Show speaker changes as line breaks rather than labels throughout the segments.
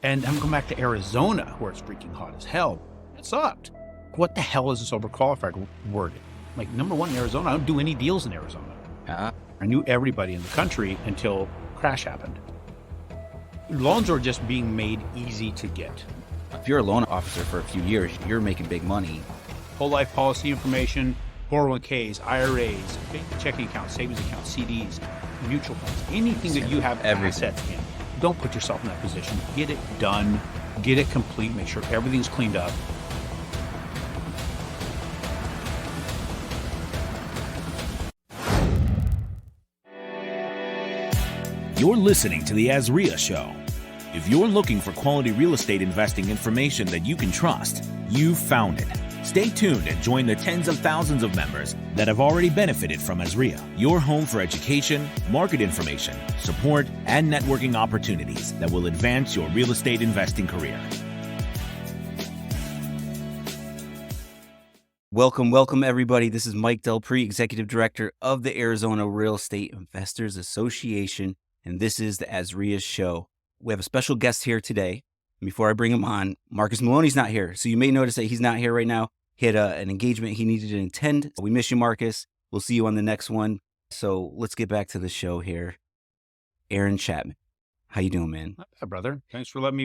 And I'm going back to Arizona where it's freaking hot as hell. It sucked. What the hell is this overqualified word? Like, number one, in Arizona, I don't do any deals in Arizona. I knew everybody in the country until crash happened. Loans are just being made easy to get.
If you're a loan officer for a few years, you're making big money.
Whole life policy information, 401ks, IRAs, checking accounts, savings accounts, CDs, mutual funds, anything that you have assets in. Don't put yourself in that position. Get it done, get it complete, make sure everything's cleaned up.
You're listening to the AZREIA Show. If you're looking for quality real estate investing information that you can trust, you've found it. Stay tuned and join the tens of thousands of members that have already benefited from AZREIA, your home for education, market information, support, and networking opportunities that will advance your real estate investing career.
Welcome, everybody. This is Mike Delpre, Executive Director of the Arizona Real Estate Investors Association, and this is the AZREIA Show. We have a special guest here today. Before I bring him on, Marcus Maloney's not here, so you may notice that he's not here right now. He had an engagement he needed to attend. We miss you, Marcus. We'll see you on the next one. So let's get back to the show here. Aaron Chapman, how you doing, man?
Not bad, brother. Thanks for letting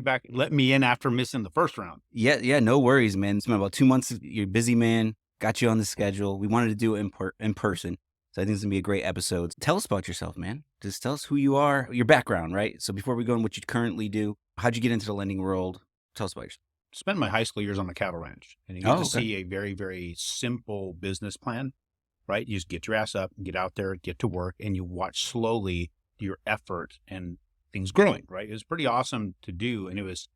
me in after missing the first round.
Yeah, no worries, man. It's been about 2 months. You're a busy man. Got you on the schedule. We wanted to do it in person. So I think it's going to be a great episode. Tell us about yourself, man. Just tell us who you are, your background, right? So before we go on what you currently do, how'd you get into the lending world? Tell us about yourself.
Spent my high school years on the cattle ranch, and you get to see a very, very simple business plan, right? You just get your ass up, get out there, get to work, and you watch slowly your effort and things growing, right? It was pretty awesome to do, and it was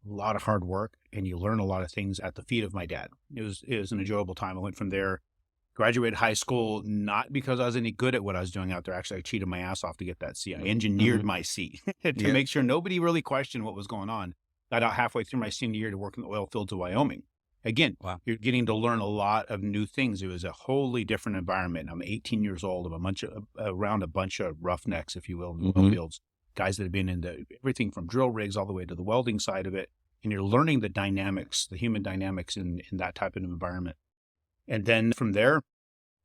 a lot of hard work, and you learn a lot of things at the feet of my dad. It was an enjoyable time. I went from there, graduated high school, not because I was any good at what I was doing out there. Actually, I cheated my ass off to get that C. I engineered my C to make sure nobody really questioned what was going on. Got out halfway through my senior year to work in the oil fields of Wyoming. Again, You're getting to learn a lot of new things. It was a wholly different environment. I'm 18 years old. I'm around a bunch of roughnecks, if you will, in the oil fields. Guys that have been into everything from drill rigs all the way to the welding side of it. And you're learning the dynamics, the human dynamics in that type of environment. And then from there,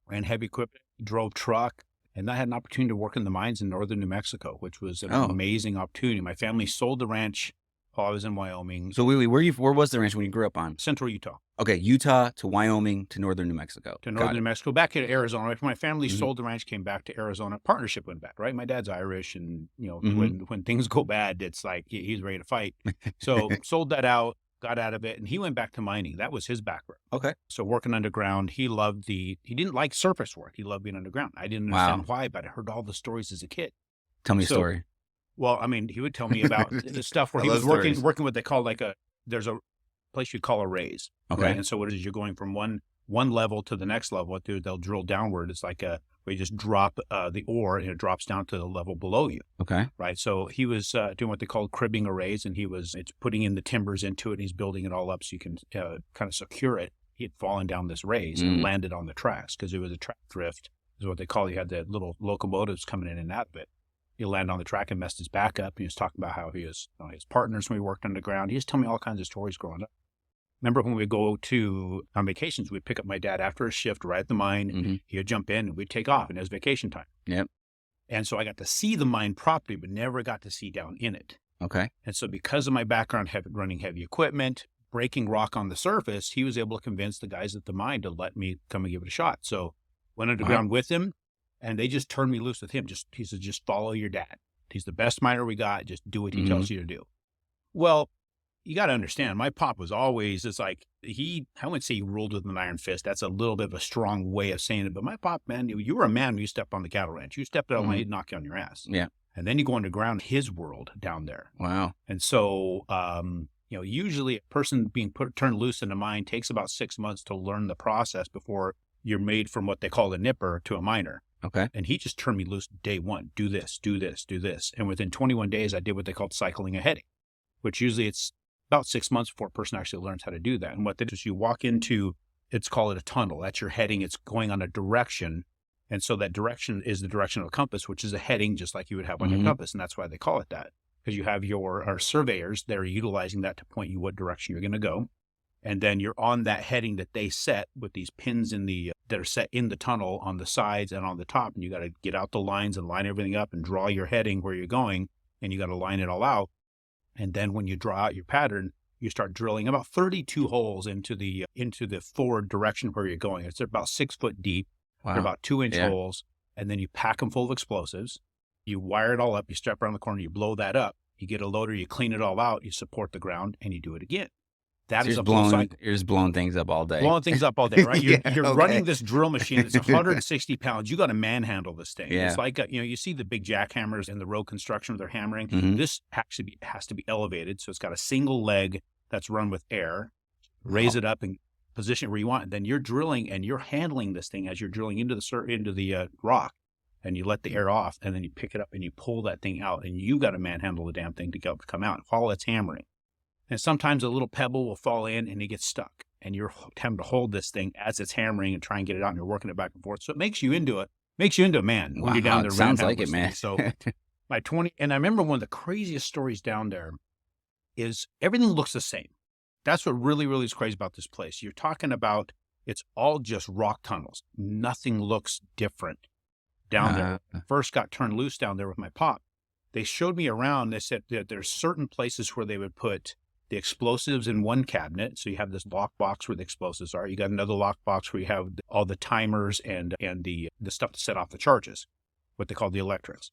ran heavy equipment, drove truck, and I had an opportunity to work in the mines in northern New Mexico, which was an amazing opportunity. My family sold the ranch while I was in Wyoming.
So where was the ranch when you grew up on?
Central Utah.
Okay, Utah to Wyoming to northern New Mexico.
To northern New Mexico, back to Arizona. My family sold the ranch, came back to Arizona. Partnership went back, right? My dad's Irish, and when things go bad, it's like he's ready to fight. So sold that out, got out of it, and he went back to mining. That was his background.
Okay.
So working underground, he didn't like surface work. He loved being underground. I didn't understand why, but I heard all the stories as a kid.
Tell me a story.
Well, I mean, he would tell me about the stuff where he was working what they call there's a place you call a raise.
Okay.
Right? And so what it is, you're going from one level to the next level. What they'll drill downward. It's like where you just drop the ore and it drops down to the level below you.
Okay.
Right. So he was doing what they call cribbing a raise, and it's putting in the timbers into it. And he's building it all up so you can kind of secure it. He had fallen down this raise and landed on the tracks because it was a track drift, is what they call it. You had the little locomotives coming in and out of it. He landed on the track and messed his back up. He was talking about how he was his partners when we worked underground. He was telling me all kinds of stories growing up. Remember when we'd go on vacations, we'd pick up my dad after a shift right at the mine. He would jump in and we'd take off, and it was vacation time.
Yep.
And so I got to see the mine properly, but never got to see down in it.
Okay.
And so because of my background running heavy equipment, breaking rock on the surface, he was able to convince the guys at the mine to let me come and give it a shot. So went underground with him. And they just turned me loose with him. He said, just follow your dad. He's the best miner we got. Just do what he tells you to do. Well, you got to understand, my pop was always, it's like, I wouldn't say he ruled with an iron fist. That's a little bit of a strong way of saying it. But my pop, man, you were a man when you stepped on the cattle ranch. You stepped out and he'd knock you on your ass.
Yeah.
And then you go underground, his world down there.
Wow.
And so, usually a person being turned loose in a mine takes about 6 months to learn the process before you're made from what they call a nipper to a miner.
Okay.
And he just turned me loose day one. Do this, do this, do this. And within 21 days, I did what they called cycling a heading, which usually it's about 6 months before a person actually learns how to do that. And what that is, you walk into, it's called a tunnel. That's your heading. It's going on a direction. And so that direction is the direction of a compass, which is a heading just like you would have on your compass. And that's why they call it that. because you have our surveyors that are utilizing that to point you what direction you're going to go. And then you're on that heading that they set with these pins that are set in the tunnel on the sides and on the top. And you got to get out the lines and line everything up and draw your heading where you're going. And you got to line it all out. And then when you draw out your pattern, you start drilling about 32 holes into the forward direction where you're going. It's about 6 foot deep.
Wow.
They're about 2-inch holes. And then you pack them full of explosives. You wire it all up. You step around the corner. You blow that up. You get a loader. You clean it all out. You support the ground, and you do it again. That is a full cycle.
You're just blowing things up all day.
Blowing things up all day, right? You're running this drill machine. It's 160 pounds. You got to manhandle this thing.
Yeah.
It's like, you see the big jackhammers in the road construction where they're hammering.
Mm-hmm.
This actually has to be elevated. So it's got a single leg that's run with air. Raise it up and position it where you want. And then you're drilling and you're handling this thing as you're drilling into the rock. And you let the air off, and then you pick it up and you pull that thing out, and you got to manhandle the damn thing to come out while it's hammering. And sometimes a little pebble will fall in and it gets stuck, and you're having to hold this thing as it's hammering and try and get it out, and you're working it back and forth. So it makes you into a man when you're down there.
Sounds like it, man.
So and I remember one of the craziest stories down there is everything looks the same. That's what really, really is crazy about this place. You're talking about it's all just rock tunnels. Nothing looks different down there. First got turned loose down there with my pop. They showed me around. They said that there's certain places where they would put the explosives in one cabinet. So you have this lock box where the explosives are. You got another lock box where you have all the timers and the stuff to set off the charges, what they call the electrics.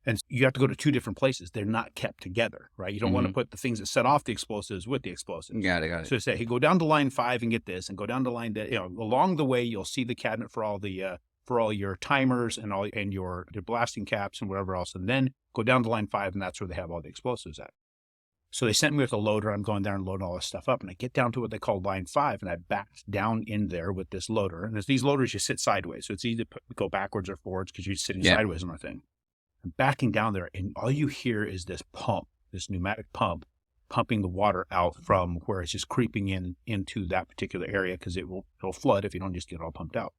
And you have to go to 2 different places. They're not kept together, right? You don't want to put the things that set off the explosives with the explosives.
Got it.
So they say, hey, go down to line 5 and get this, and go down to line that. Along the way, you'll see the cabinet for all your timers and your blasting caps and whatever else, and then go down to line 5, and that's where they have all the explosives at. So they sent me with a loader. I'm going there and loading all this stuff up, and I get down to what they call line 5, and I backed down in there with this loader. And there's these loaders, you sit sideways, so it's easy to go backwards or forwards because you're sitting sideways on the thing. I'm backing down there, and all you hear is this pump, this pneumatic pump, pumping the water out from where it's just creeping into that particular area, because it'll flood if you don't just get it all pumped out.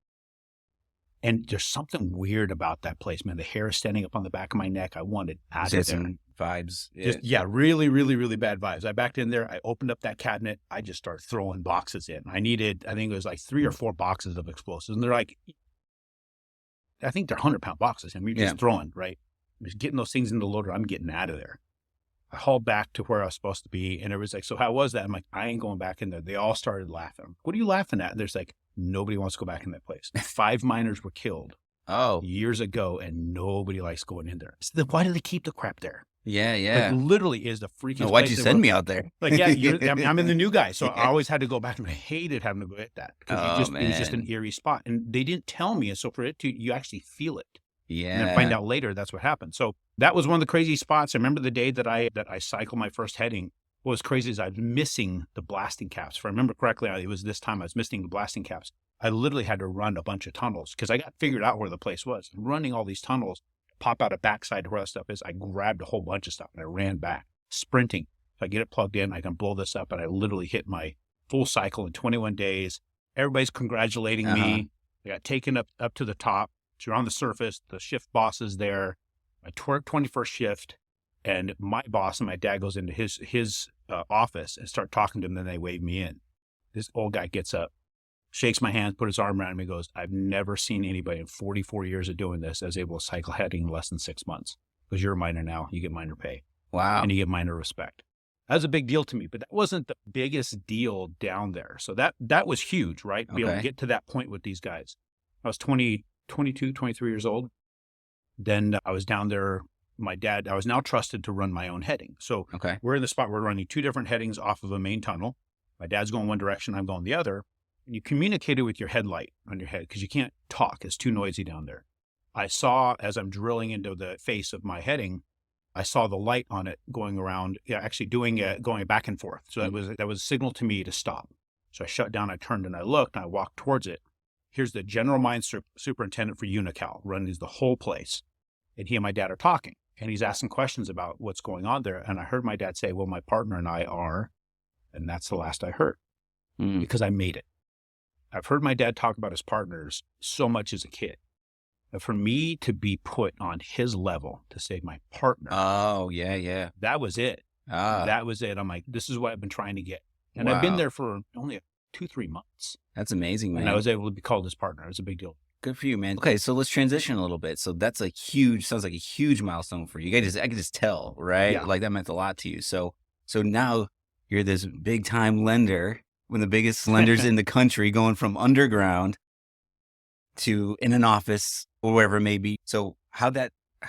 And there's something weird about that place, man. The hair is standing up on the back of my neck. I wanted out of there.
Some vibes.
Really, really, really bad vibes. I backed in there. I opened up that cabinet. I just started throwing boxes in. I think it was like 3 or 4 boxes of explosives. And they're like, I think they're 100-pound boxes. And we're just throwing, right? Just getting those things in the loader. I'm getting out of there. I hauled back to where I was supposed to be. And it was like, so how was that? I'm like, I ain't going back in there. They all started laughing. What are you laughing at? And there's like, nobody wants to go back in that place. 5 miners were killed years ago, and nobody likes going in there. So why do they keep the crap there?
Yeah.
Like, literally is the freaking.
Why'd you send me out there?
Like, I'm in the new guy, so I always had to go back, and I hated having to go hit that because it was just an eerie spot, and they didn't tell me, and so for it to, you actually feel it.
Yeah.
And then find out later that's what happened. So that was one of the crazy spots. I remember the day that I cycled my first heading. What was crazy is I was missing the blasting caps. If I remember correctly, it was this time I was missing the blasting caps. I literally had to run a bunch of tunnels because I got figured out where the place was. Running all these tunnels, pop out a backside to where that stuff is. I grabbed a whole bunch of stuff and I ran back, sprinting. If I get it plugged in, I can blow this up. And I literally hit my full cycle in 21 days. Everybody's congratulating me. I got taken up to the top. So you're on the surface. The shift boss is there. My 21st shift. And my boss and my dad goes into his office and start talking to him. Then they wave me in. This old guy gets up, shakes my hand, put his arm around me, goes, I've never seen anybody in 44 years of doing this as able to cycle heading in less than 6 months. Because you're a miner now, you get miner pay.
Wow.
And you get miner respect. That was a big deal to me, but that wasn't the biggest deal down there. So that was huge, right? Be able to get to that point with these guys. I was 22, 23 years old. Then I was down there. I was now trusted to run my own heading. So we're in the spot, we're running 2 different headings off of a main tunnel. My dad's going one direction, I'm going the other. And you communicated with your headlight on your head because you can't talk. It's too noisy down there. I saw, as I'm drilling into the face of my heading, I saw the light on it going around, actually going back and forth. So that was a signal to me to stop. So I shut down, I turned and I looked and I walked towards it. Here's the general mine superintendent for Unical, running the whole place. And he and my dad are talking. And he's asking questions about what's going on there. And I heard my dad say, well, my partner and I are, and that's the last I heard because I made it. I've heard my dad talk about his partners so much as a kid. For me to be put on his level to say my partner.
Oh, yeah.
That was it.
Ah,
That was it. I'm like, this is what I've been trying to get. And
wow.
I've been there for only 2-3 months.
That's amazing, man.
And I was able to be called his partner. It was a big deal.
Good for you, man. Okay, so let's transition a little bit. So that's sounds like a huge milestone for you. I could just tell, right?
Yeah.
Like that meant a lot to you. So now you're this big time lender, one of the biggest lenders in the country, going from underground to in an office or wherever it may be. So how'd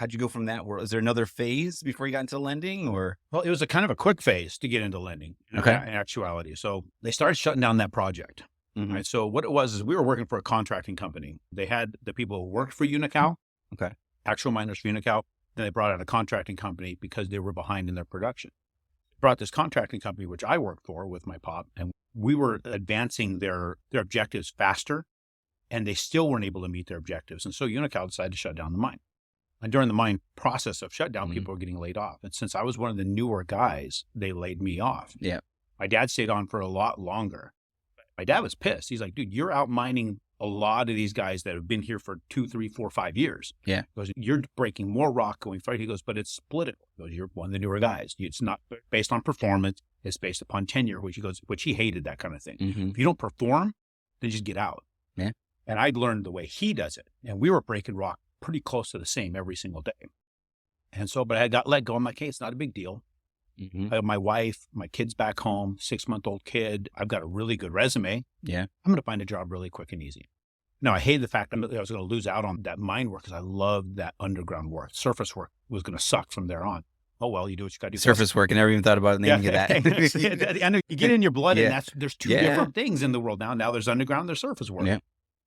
you go from that world? Is there another phase before you got into lending, or?
Well, it was a kind of a quick phase to get into lending in actuality. So they started shutting down that project.
Mm-hmm.
Right. So what it was is we were working for a contracting company. They had the people who worked for Unical, actual miners for Unical. Then they brought out a contracting company because they were behind in their production. Brought this contracting company, which I worked for with my pop, and we were advancing their objectives faster, and they still weren't able to meet their objectives. And so Unical decided to shut down the mine. And during the mine process of shutdown, people were getting laid off. And since I was one of the newer guys, they laid me off.
Yeah.
My dad stayed on for a lot longer. My dad was pissed. He's like, dude, you're out mining a lot of these guys that have been here for 2, 3, 4, 5 years.
Yeah.
He goes, you're breaking more rock going forward. He goes, but it's political. He goes, you're one of the newer guys. It's not based on performance. It's based upon tenure, which he hated that kind of thing.
Mm-hmm.
If you don't perform, then just get out.
Yeah.
And I learned the way he does it. And we were breaking rock pretty close to the same every single day. And so, but I got let go. I'm like, hey, it's not a big deal.
Mm-hmm.
I have my wife, my kid's back home, 6-month-old kid. I've got a really good resume.
Yeah.
I'm going to find a job really quick and easy. Now, I hated the fact that I was going to lose out on that mine work because I loved that underground work. Surface work was going to suck from there on. Oh, well, you do what you got to do.
Surface work. I never even thought about naming it that.
I know you get in your blood,
Yeah.
and there's two different things in the world now. Now there's underground, there's surface work.
Yeah.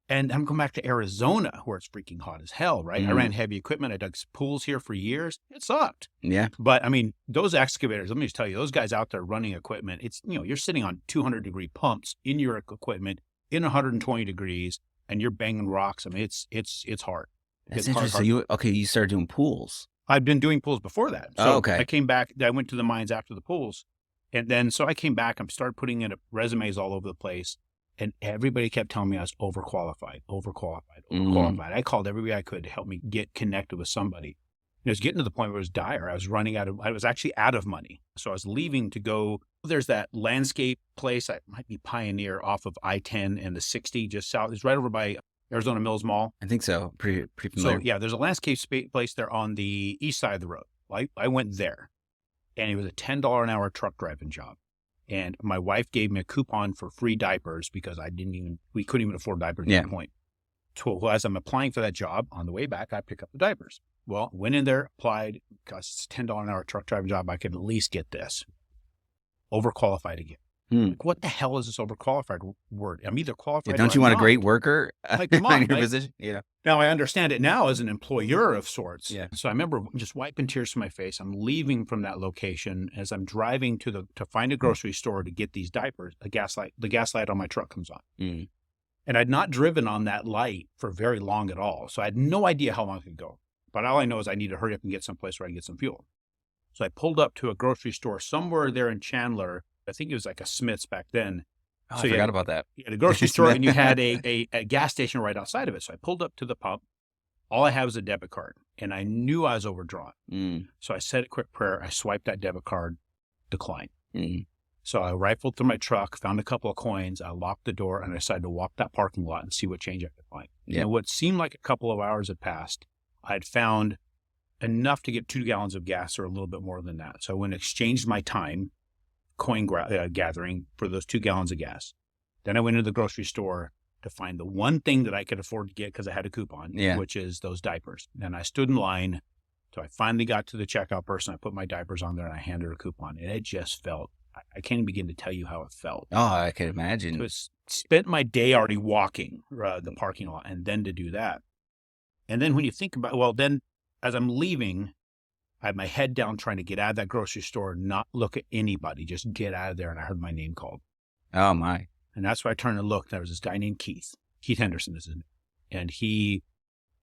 And I'm going back to Arizona where it's freaking hot as hell, right? I ran heavy equipment. I dug pools here for years. It sucked.
Yeah.
But I mean, those excavators, let me just tell you, those guys out there running equipment, it's, you're sitting on 200-degree pumps in your equipment in 120 degrees and you're banging rocks. I mean, it's hard.
That's
it's
interesting. You started doing pools.
I'd been doing pools before that. So
okay.
I came back, I went to the mines after the pools. And then, so I came back and started putting in resumes all over the place. And everybody kept telling me I was overqualified. I called everybody I could to help me get connected with somebody. And it was getting to the point where it was dire. I was actually out of money. So I was leaving to go. There's that landscape place. I might be Pioneer off of I-10 and the 60 just south. It's right over by Arizona Mills Mall.
I think so. Pretty familiar.
So yeah, there's a landscape place there on the east side of the road. I went there and it was a $10 an hour truck driving job. And my wife gave me a coupon for free diapers because we couldn't even afford diapers at that point. So as I'm applying for that job, on the way back, I pick up the diapers. Well, went in there, applied, because it's a $10 an hour truck driving job. I could at least get this. Overqualified again. Like, what the hell is this overqualified word? I'm either qualified or
don't you want
not.
a great worker
Like, come on,
in your position? Yeah.
Now, I understand it now as an employer of sorts.
Yeah.
So I remember just wiping tears from my face. I'm leaving from that location as I'm driving to find a grocery store to get these diapers. The gas light on my truck comes on.
Mm.
And I'd not driven on that light for very long at all. So I had no idea how long it could go. But all I know is I need to hurry up and get someplace where I can get some fuel. So I pulled up to a grocery store somewhere there in Chandler. I think it was like a Smith's back then.
Oh, I forgot about that.
You had a grocery store and you had a gas station right outside of it. So I pulled up to the pump. All I had was a debit card and I knew I was overdrawn. So I said a quick prayer. I swiped that debit card, decline. So I rifled through my truck, found a couple of coins. I locked the door and I decided to walk that parking lot and see what change I could find.
Yeah.
And what seemed like a couple of hours had passed, I had found enough to get 2 gallons of gas or a little bit more than that. So I went and exchanged my time coin gathering for those 2 gallons of gas. Then I went into the grocery store to find the one thing that I could afford to get because I had a coupon, which is those diapers. And I stood in line. So I finally got to the checkout person. I put my diapers on there and I handed her a coupon. And it just felt, I can't even begin to tell you how it felt.
Oh, I can imagine.
It was spent my day already walking the parking lot and then to do that. And then when you think about, well, then as I'm leaving, I had my head down trying to get out of that grocery store, not look at anybody, just get out of there. And I heard my name called.
Oh, my.
And that's why I turned and looked. There was this guy named Keith Henderson is his name. And he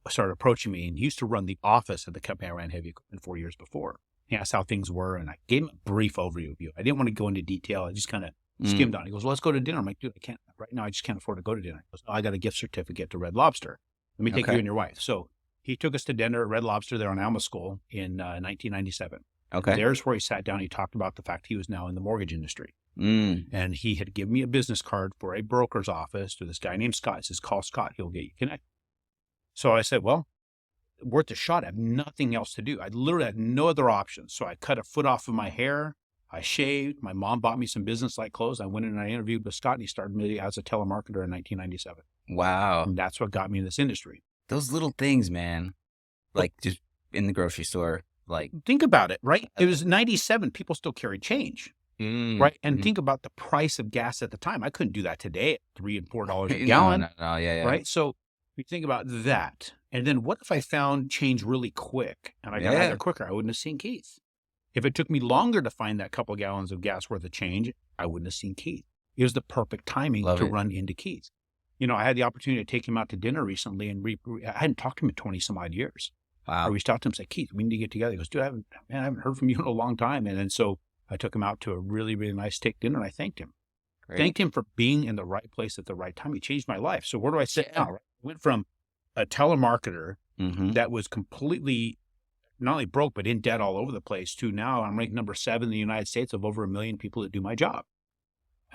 started approaching me and he used to run the office at the company I ran heavy equipment 4 years before. He asked how things were and I gave him a brief overview. I didn't want to go into detail. I just kind of skimmed on. He goes, well, let's go to dinner. I'm like, dude, I can't right now. I just can't afford to go to dinner. He goes, oh, I got a gift certificate to Red Lobster. Let me take you and your wife. So He took us to dinner at Red Lobster there on Alma School in 1997.
Okay.
There's where he sat down. He talked about the fact he was now in the mortgage industry. And he had given me a business card for a broker's office to this guy named Scott. He says, call Scott. He'll get you connected. So I said, well, worth a shot. I have nothing else to do. I literally had no other options. So I cut a foot off of my hair. I shaved. My mom bought me some business-like clothes. I went in and I interviewed with Scott, and he started me as a telemarketer in 1997.
Wow.
And that's what got me in this industry.
Those little things, man. Like just in the grocery store. Like,
think about it, right? It was 97. People still carried change, right? And think about the price of gas at the time. I couldn't do that today at $3 and $4 a gallon.
No, yeah.
Right? So you think about that. And then what if I found change really quick and I got out there quicker? I wouldn't have seen Keith. If it took me longer to find that couple of gallons of gas worth of change, I wouldn't have seen Keith. It was the perfect timing to run into Keith. You know, I had the opportunity to take him out to dinner recently, and I hadn't talked to him in 20 some odd years.
Wow.
I reached out to him and said, Keith, we need to get together. He goes, dude, I haven't heard from you in a long time. And then so I took him out to a really, really nice steak dinner, and I thanked him. Great. Thanked him for being in the right place at the right time. He changed my life. So where do I sit now? I went from a telemarketer that was completely not only broke, but in debt all over the place to now I'm ranked number 7 in the United States of over 1 million people that do my job.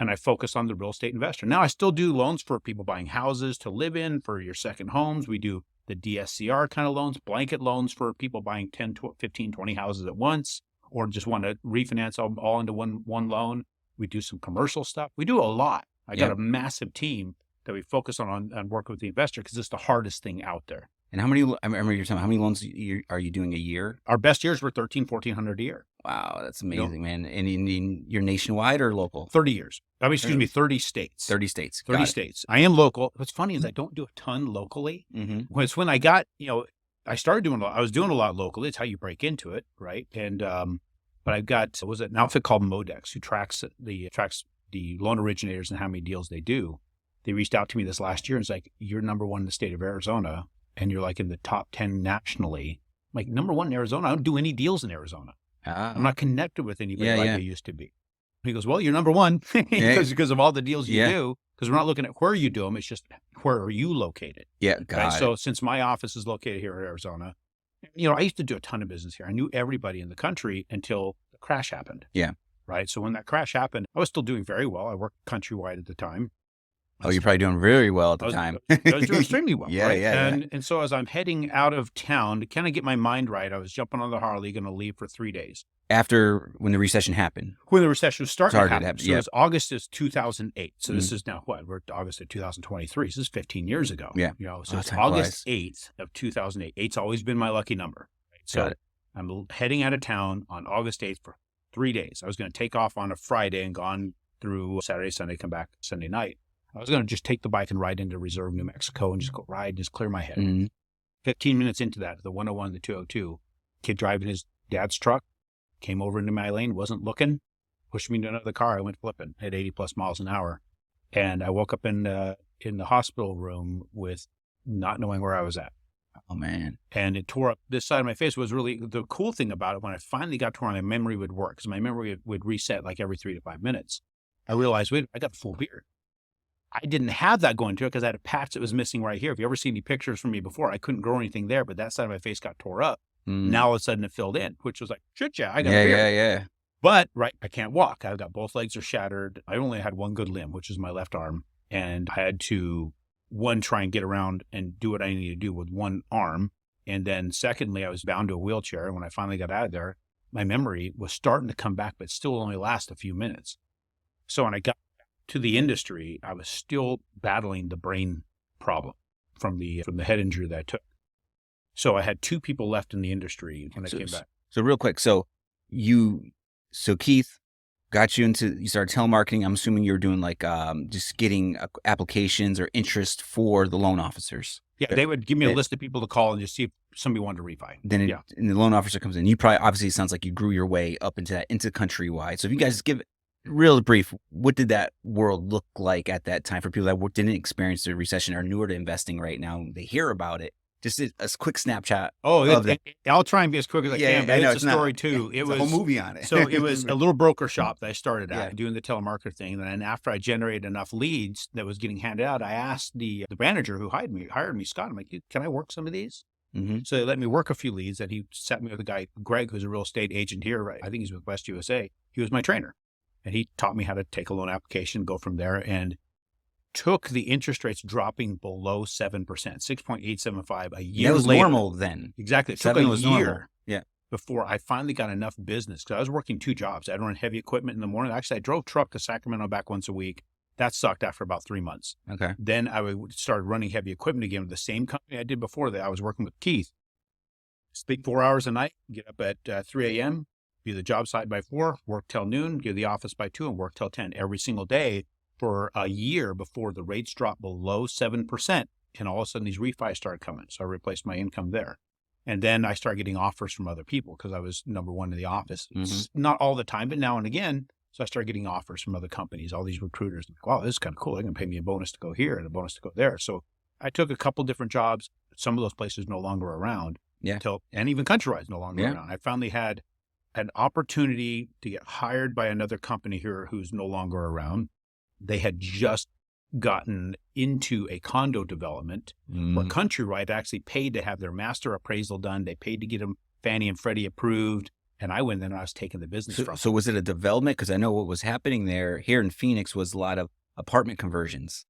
And I focus on the real estate investor. Now I still do loans for people buying houses to live in, for your second homes. We do the DSCR kind of loans, blanket loans for people buying 10, 15, 20 houses at once, or just want to refinance all into one loan. We do some commercial stuff. We do a lot. I got a massive team that we focus on working with the investor because it's the hardest thing out there.
And I remember you telling me, how many loans are you doing a year?
Our best years were 1,400 a year.
Wow, that's amazing, man. And you're nationwide or local?
30 years. I mean, 30 states.
30 states.
30 states. I am local. What's funny is I don't do a ton locally. It's when I got, I started doing I was doing a lot locally. It's how you break into it, right? And but I've got an outfit called Modex who tracks the loan originators and how many deals they do. They reached out to me this last year and it's like, you're number 1 in the state of Arizona. And you're like in the top 10 nationally. I'm like, number 1 in Arizona. I don't do any deals in Arizona. I'm not connected with anybody like I used to be. He goes, well, you're number 1 because of all the deals you do. Because we're not looking at where you do them. It's just where are you located?
Yeah, got it.
So since my office is located here in Arizona, I used to do a ton of business here. I knew everybody in the country until the crash happened.
Yeah.
Right. So when that crash happened, I was still doing very well. I worked countrywide at the time.
Oh, you're probably doing very well at the time.
I was doing extremely well. Right?
Yeah.
And so as I'm heading out of town to kind of get my mind right, I was jumping on the Harley, going to leave for 3 days.
After when the recession happened?
When the recession was starting to happen. So
yeah.
it's August is 2008. So this is now what? We're August of 2023. So this is 15 years ago.
Yeah.
So it's August 8th of 2008. 8's always been my lucky number. Right? So I'm heading out of town on August 8th for 3 days. I was going to take off on a Friday and gone through Saturday, Sunday, come back Sunday night. I was going to just take the bike and ride into Reserve, New Mexico and just go ride and just clear my head. 15 minutes into that, the 101, the 202, kid driving his dad's truck, came over into my lane, wasn't looking, pushed me into another car. I went flipping at 80 plus miles an hour. And I woke up in the hospital room with not knowing where I was at.
Oh, man.
And it tore up this side of my face. Was really the cool thing about it when I finally got to where my memory would work, because my memory would reset like every 3 to 5 minutes. I realized, wait, I got a full beard. I didn't have that going to it because I had a patch that was missing right here. If you ever see any pictures from me before, I couldn't grow anything there, but that side of my face got tore up. Now all of a sudden it filled in, which was like, shit, I got a beard.
Yeah.
But, I can't walk. I've got both legs are shattered. I only had one good limb, which is my left arm. And I had to, one, try and get around and do what I needed to do with one arm. And then secondly, I was bound to a wheelchair. And when I finally got out of there, my memory was starting to come back, but still only last a few minutes. So when I got to the industry, I was still battling the brain problem from the head injury that I took. So I had 2 people left in the industry when I came back.
So real quick, so Keith got you started telemarketing. I'm assuming you were doing like just getting applications or interest for the loan officers.
Yeah, they would give me a list of people to call and just see if somebody wanted to refi.
Then and the loan officer comes in. You probably, obviously, it sounds like you grew your way up into countrywide. So if you guys give real brief, what did that world look like at that time for people that didn't experience the recession or newer to investing right now? They hear about it. Just a quick snapshot.
I'll try and be as quick as I can, but it's a story too.
It was a whole movie on it.
So it was a little broker shop that I started at doing the telemarketer thing. And then after I generated enough leads that was getting handed out, I asked the manager who hired me, Scott, I'm like, can I work some of these?
Mm-hmm.
So they let me work a few leads, and he sat me with a guy, Greg, who's a real estate agent here. Right? I think he's with West USA. He was my trainer, and he taught me how to take a loan application, go from there, and took the interest rates dropping below 7%, 6.875 a year
That was
later.
normal then.
Exactly. It took
7
a
was
year
normal. Yeah.
before I finally got enough business, because I was working 2 jobs. I'd run heavy equipment in the morning. Actually, I drove truck to Sacramento back once a week. That sucked after about 3 months.
Okay.
Then I would start running heavy equipment again with the same company I did before that. I was working with Keith. Sleep 4 hours a night, get up at 3 a.m., be the job site by 4, work till noon, get to the office by 2, and work till 10 every single day for a year before the rates dropped below 7%. And all of a sudden, these refis started coming. So I replaced my income there. And then I started getting offers from other people because I was number one in the office.
Mm-hmm.
Not all the time, but now and again. So I started getting offers from other companies, all these recruiters. I'm like, wow, this is kind of cool. They're going to pay me a bonus to go here and a bonus to go there. So I took a couple different jobs. Some of those places no longer around.
Yeah.
And even Countrywide's no longer around. I finally had an opportunity to get hired by another company here who's no longer around. They had just gotten into a condo development where Countrywide actually paid to have their master appraisal done. They paid to get them Fannie and Freddie approved. And I went in and I was taking the business from them.
So was it a development? Because I know what was happening there here in Phoenix was a lot of apartment conversions.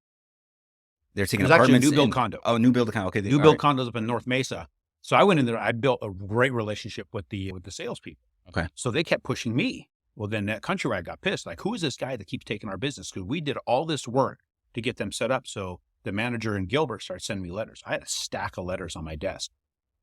They're taking apartments.
Actually a new build condo.
Oh, new build condo. Okay.
New build condos up in North Mesa. So I went in there. I built a great relationship with the salespeople.
Okay.
So they kept pushing me. Well, then that Countrywide got pissed. Like, who is this guy that keeps taking our business? Because we did all this work to get them set up. So the manager in Gilbert started sending me letters. I had a stack of letters on my desk.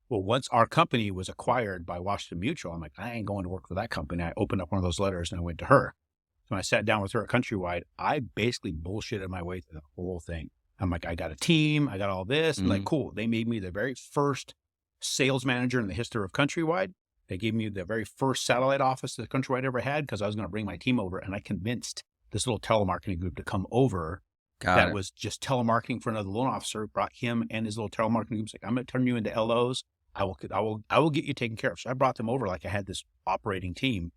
Well, once our company was acquired by Washington Mutual, I'm like, I ain't going to work for that company. I opened up one of those letters and I went to her. So when I sat down with her at Countrywide, I basically bullshitted my way through the whole thing. I'm like, I got a team. I got all this.
Mm-hmm.
Like, cool. They made me the very first sales manager in the history of Countrywide. They gave me the very first satellite office that Countrywide ever had because I was going to bring my team over. And I convinced this little telemarketing group to come over. That was just telemarketing for another loan officer. Brought him and his little telemarketing group. Like, I'm going to turn you into LOs. I will get you taken care of. So I brought them over like I had this operating team.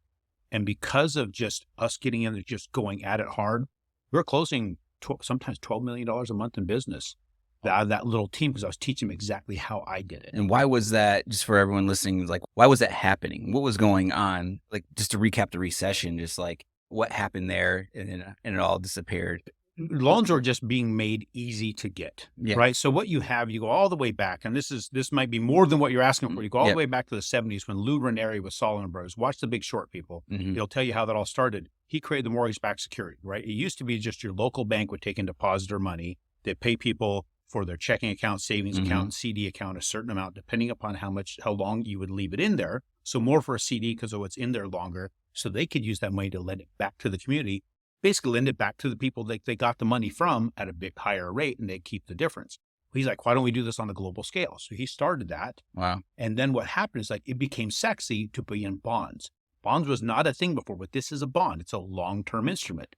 And because of just us getting in there, just going at it hard, we were closing sometimes $12 million a month in business. That little team, because I was teaching them exactly how I did it.
And why was that, just for everyone listening, like, why was that happening? What was going on? Like, just to recap the recession, just like what happened there and it all disappeared.
Loans are just being made easy to get, right? So what you have, you go all the way back, and this might be more than what you're asking for. You go all the way back to the 70s when Lou Ranieri was Solomon Brothers. Watch The Big Short, people.
Mm-hmm.
He'll tell you how that all started. He created the mortgage-backed security, right? It used to be just your local bank would take in depositor money. They'd pay people for their checking account, savings account, and CD account, a certain amount, depending upon how long you would leave it in there. So more for a CD because of what's in there longer. So they could use that money to lend it back to the community, basically lend it back to the people that they got the money from at a bit higher rate, and they keep the difference. He's like, why don't we do this on a global scale? So he started that.
Wow.
And then what happened is, like, it became sexy to be in bonds. Bonds was not a thing before, but this is a bond. It's a long-term instrument.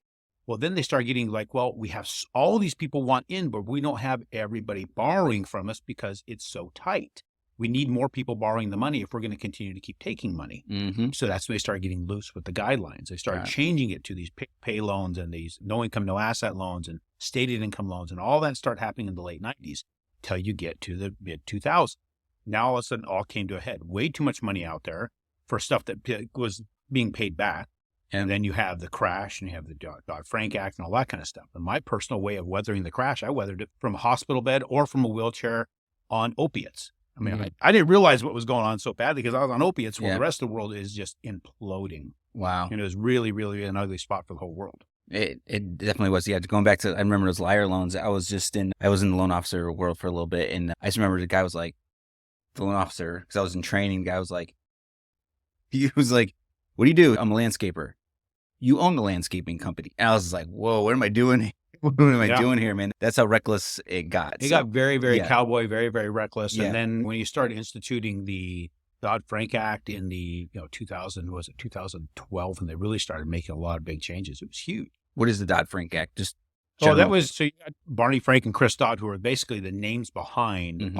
Well, then they start getting like, well, we have all these people want in, but we don't have everybody borrowing from us because it's so tight. We need more people borrowing the money if we're going to continue to keep taking money.
Mm-hmm.
So that's when they started getting loose with the guidelines. They started changing it to these pay loans and these no income, no asset loans and stated income loans, and all that started happening in the late 90s till you get to the mid 2000s. Now all of a sudden, all came to a head. Way too much money out there for stuff that was being paid back. And then you have the crash and you have the Dodd-Frank Act and all that kind of stuff. And my personal way of weathering the crash, I weathered it from a hospital bed or from a wheelchair on opiates. I mean, I didn't realize what was going on so badly because I was on opiates while the rest of the world is just imploding.
Wow.
And it was really, really an ugly spot for the whole world.
It definitely was. Yeah. Going back to, I remember those liar loans. I was in the loan officer world for a little bit. And I just remember the guy was like, the loan officer, because I was in training, the guy was like, what do you do? I'm a landscaper. You own the landscaping company. And I was like, whoa, what am I doing? What am I doing here, man? That's how reckless it got.
It got very, very cowboy, very, very reckless.
Yeah.
And then when you started instituting the Dodd-Frank Act in the 2012, and they really started making a lot of big changes. It was huge.
What is the Dodd-Frank Act? Just
so you got Barney Frank and Chris Dodd, who are basically the names behind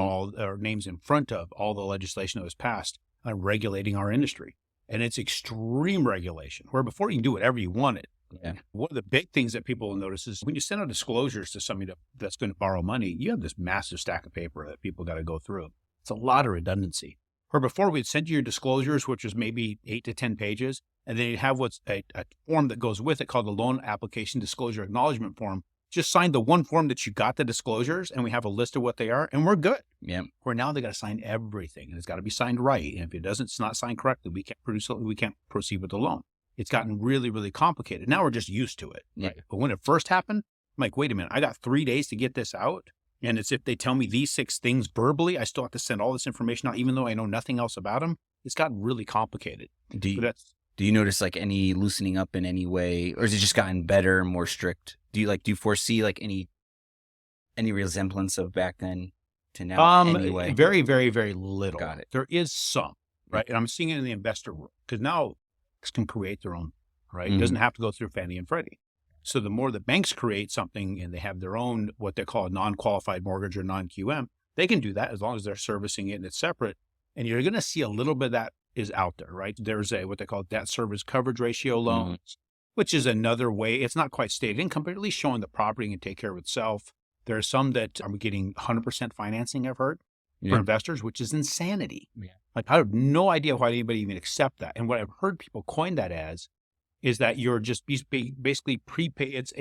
names in front of all the legislation that was passed on regulating our industry. And it's extreme regulation, where before you can do whatever you wanted.
Yeah.
One of the big things that people will notice is when you send out disclosures to somebody that's going to borrow money, you have this massive stack of paper that people got to go through. It's a lot of redundancy. Where before we'd send you your disclosures, which was maybe 8 to 10 pages, and then you'd have what's a form that goes with it called the Loan Application Disclosure Acknowledgement Form. Just sign the one form that you got the disclosures, and we have a list of what they are, and we're good.
Yeah.
Where now they got to sign everything, and it's got to be signed right. And if it's not signed correctly, we can't proceed with the loan. It's gotten really, really complicated. Now we're just used to it.
Yeah.
Right? But when it first happened, I'm like, wait a minute, I got 3 days to get this out. And it's if they tell me these 6 things verbally, I still have to send all this information out, even though I know nothing else about them. It's gotten really complicated.
Do you notice like any loosening up in any way, or has it just gotten better, more strict? Do you foresee like any resemblance of back then to now? Anyway,
very, very, very little.
Got it.
There is some, right? And I'm seeing it in the investor world because now banks can create their own, right?
Mm-hmm.
It doesn't have to go through Fannie and Freddie. So the more the banks create something and they have their own, what they call a non-qualified mortgage or non-QM, they can do that as long as they're servicing it and it's separate. And you're going to see a little bit of that is out there, right? There's what they call debt service coverage ratio loans, which is another way. It's not quite stated income, but at least showing the property can take care of itself. There are some that are getting 100% financing, I've heard, for investors, which is insanity. Yeah. Like, I have no idea why anybody even accept that. And what I've heard people coin that as is that you're just basically prepay. It's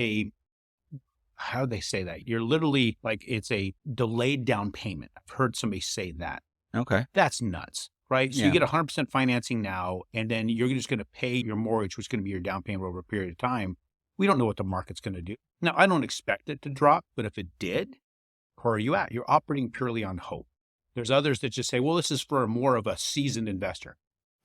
how do they say that? You're literally like, it's a delayed down payment. I've heard somebody say that.
Okay.
That's nuts, right? So you get 100% financing now, and then you're just going to pay your mortgage, which is going to be your down payment over a period of time. We don't know what the market's going to do. Now, I don't expect it to drop, but if it did, where are you at? You're operating purely on hope. There's others that just say, well, this is for more of a seasoned investor.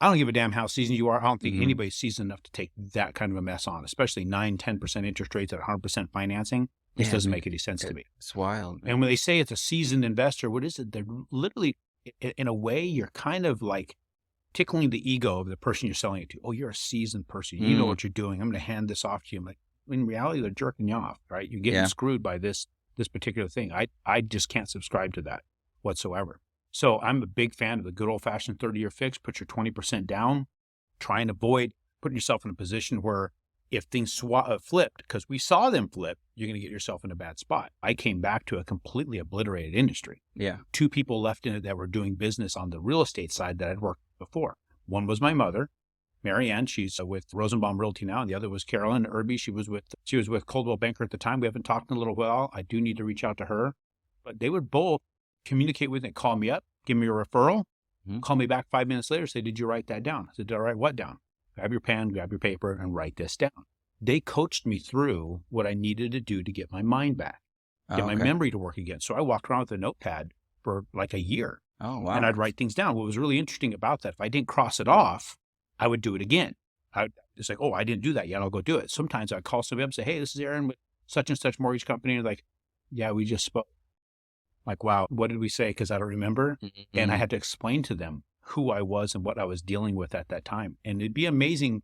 I don't give a damn how seasoned you are. I don't think anybody's seasoned enough to take that kind of a mess on, especially 9-10% interest rates at 100% financing. This doesn't make any sense to me.
It's wild.
And when they say it's a seasoned investor, what is it? They're literally, in a way, you're kind of like tickling the ego of the person you're selling it to. Oh, you're a seasoned person. You know what you're doing. I'm going to hand this off to you. I'm like, in reality, they're jerking you off, right? You're getting screwed by this particular thing. I just can't subscribe to that whatsoever. So I'm a big fan of the good old-fashioned 30-year fix. Put your 20% down. Try and avoid putting yourself in a position where if things flipped, because we saw them flip, you're going to get yourself in a bad spot. I came back to a completely obliterated industry.
Yeah.
2 people left in it that were doing business on the real estate side that I'd worked before. One was my mother, Mary Ann. She's with Rosenbaum Realty now. And the other was Carolyn Irby. She was with Coldwell Banker at the time. We haven't talked in a little while. I do need to reach out to her. But they would both communicate with me, call me up, give me a referral, call me back 5 minutes later, say, did you write that down? I said, did I write what down? Grab your pen, grab your paper, and write this down. They coached me through what I needed to do to get my mind back, get my memory to work again. So I walked around with a notepad for like a year.
Oh, wow.
And I'd write things down. What was really interesting about that, if I didn't cross it off, I would do it again. It's like, oh, I didn't do that yet. I'll go do it. Sometimes I'd call somebody up and say, hey, this is Aaron with such and such mortgage company. And like, yeah, we just spoke. Like, wow, what did we say? Because I don't remember. And I had to explain to them who I was and what I was dealing with at that time. And it'd be amazing.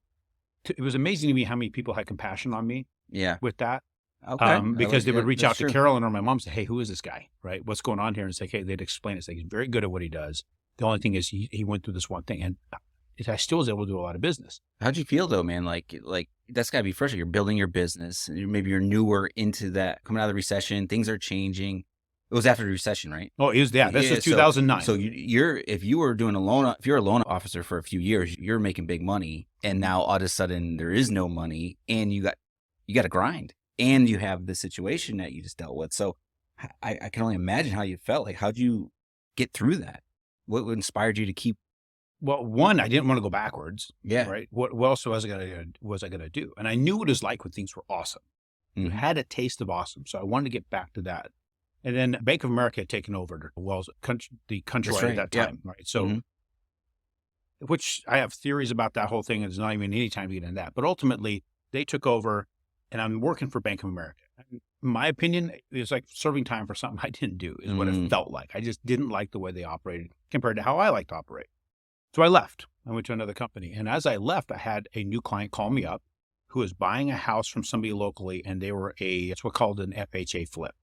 It was amazing to me how many people had compassion on me with that.
Okay.
Because they would reach out to Carolyn or my mom and say, hey, who is this guy? Right? What's going on here? And say, hey, they'd explain it. Say, he's very good at what he does. The only thing is he went through this one thing. And I still was able to do a lot of business.
How'd you feel though, man? Like that's gotta be frustrating. You're building your business. Maybe you're newer into that, coming out of the recession. Things are changing. It was after the recession, right?
Oh, it was, this was 2009.
So if you're a loan officer for a few years, you're making big money, and now all of a sudden there is no money, and you got to grind, and you have the situation that you just dealt with. So I can only imagine how you felt. Like, how'd you get through that? What inspired you to keep?
Well, one, I didn't want to go backwards.
Yeah.
Right. What else was I gonna do? And I knew what it was like when things were awesome. You had a taste of awesome, so I wanted to get back to that. And then Bank of America had taken over the country at that time, right? So, which I have theories about that whole thing, and there's not even any time to get into that. But ultimately, they took over, and I'm working for Bank of America. In my opinion, it was like serving time for something I didn't do, is what it felt like. I just didn't like the way they operated compared to how I like to operate. So I left. I went to another company. And as I left, I had a new client call me up who was buying a house from somebody locally, and they were it's what's called an FHA flip.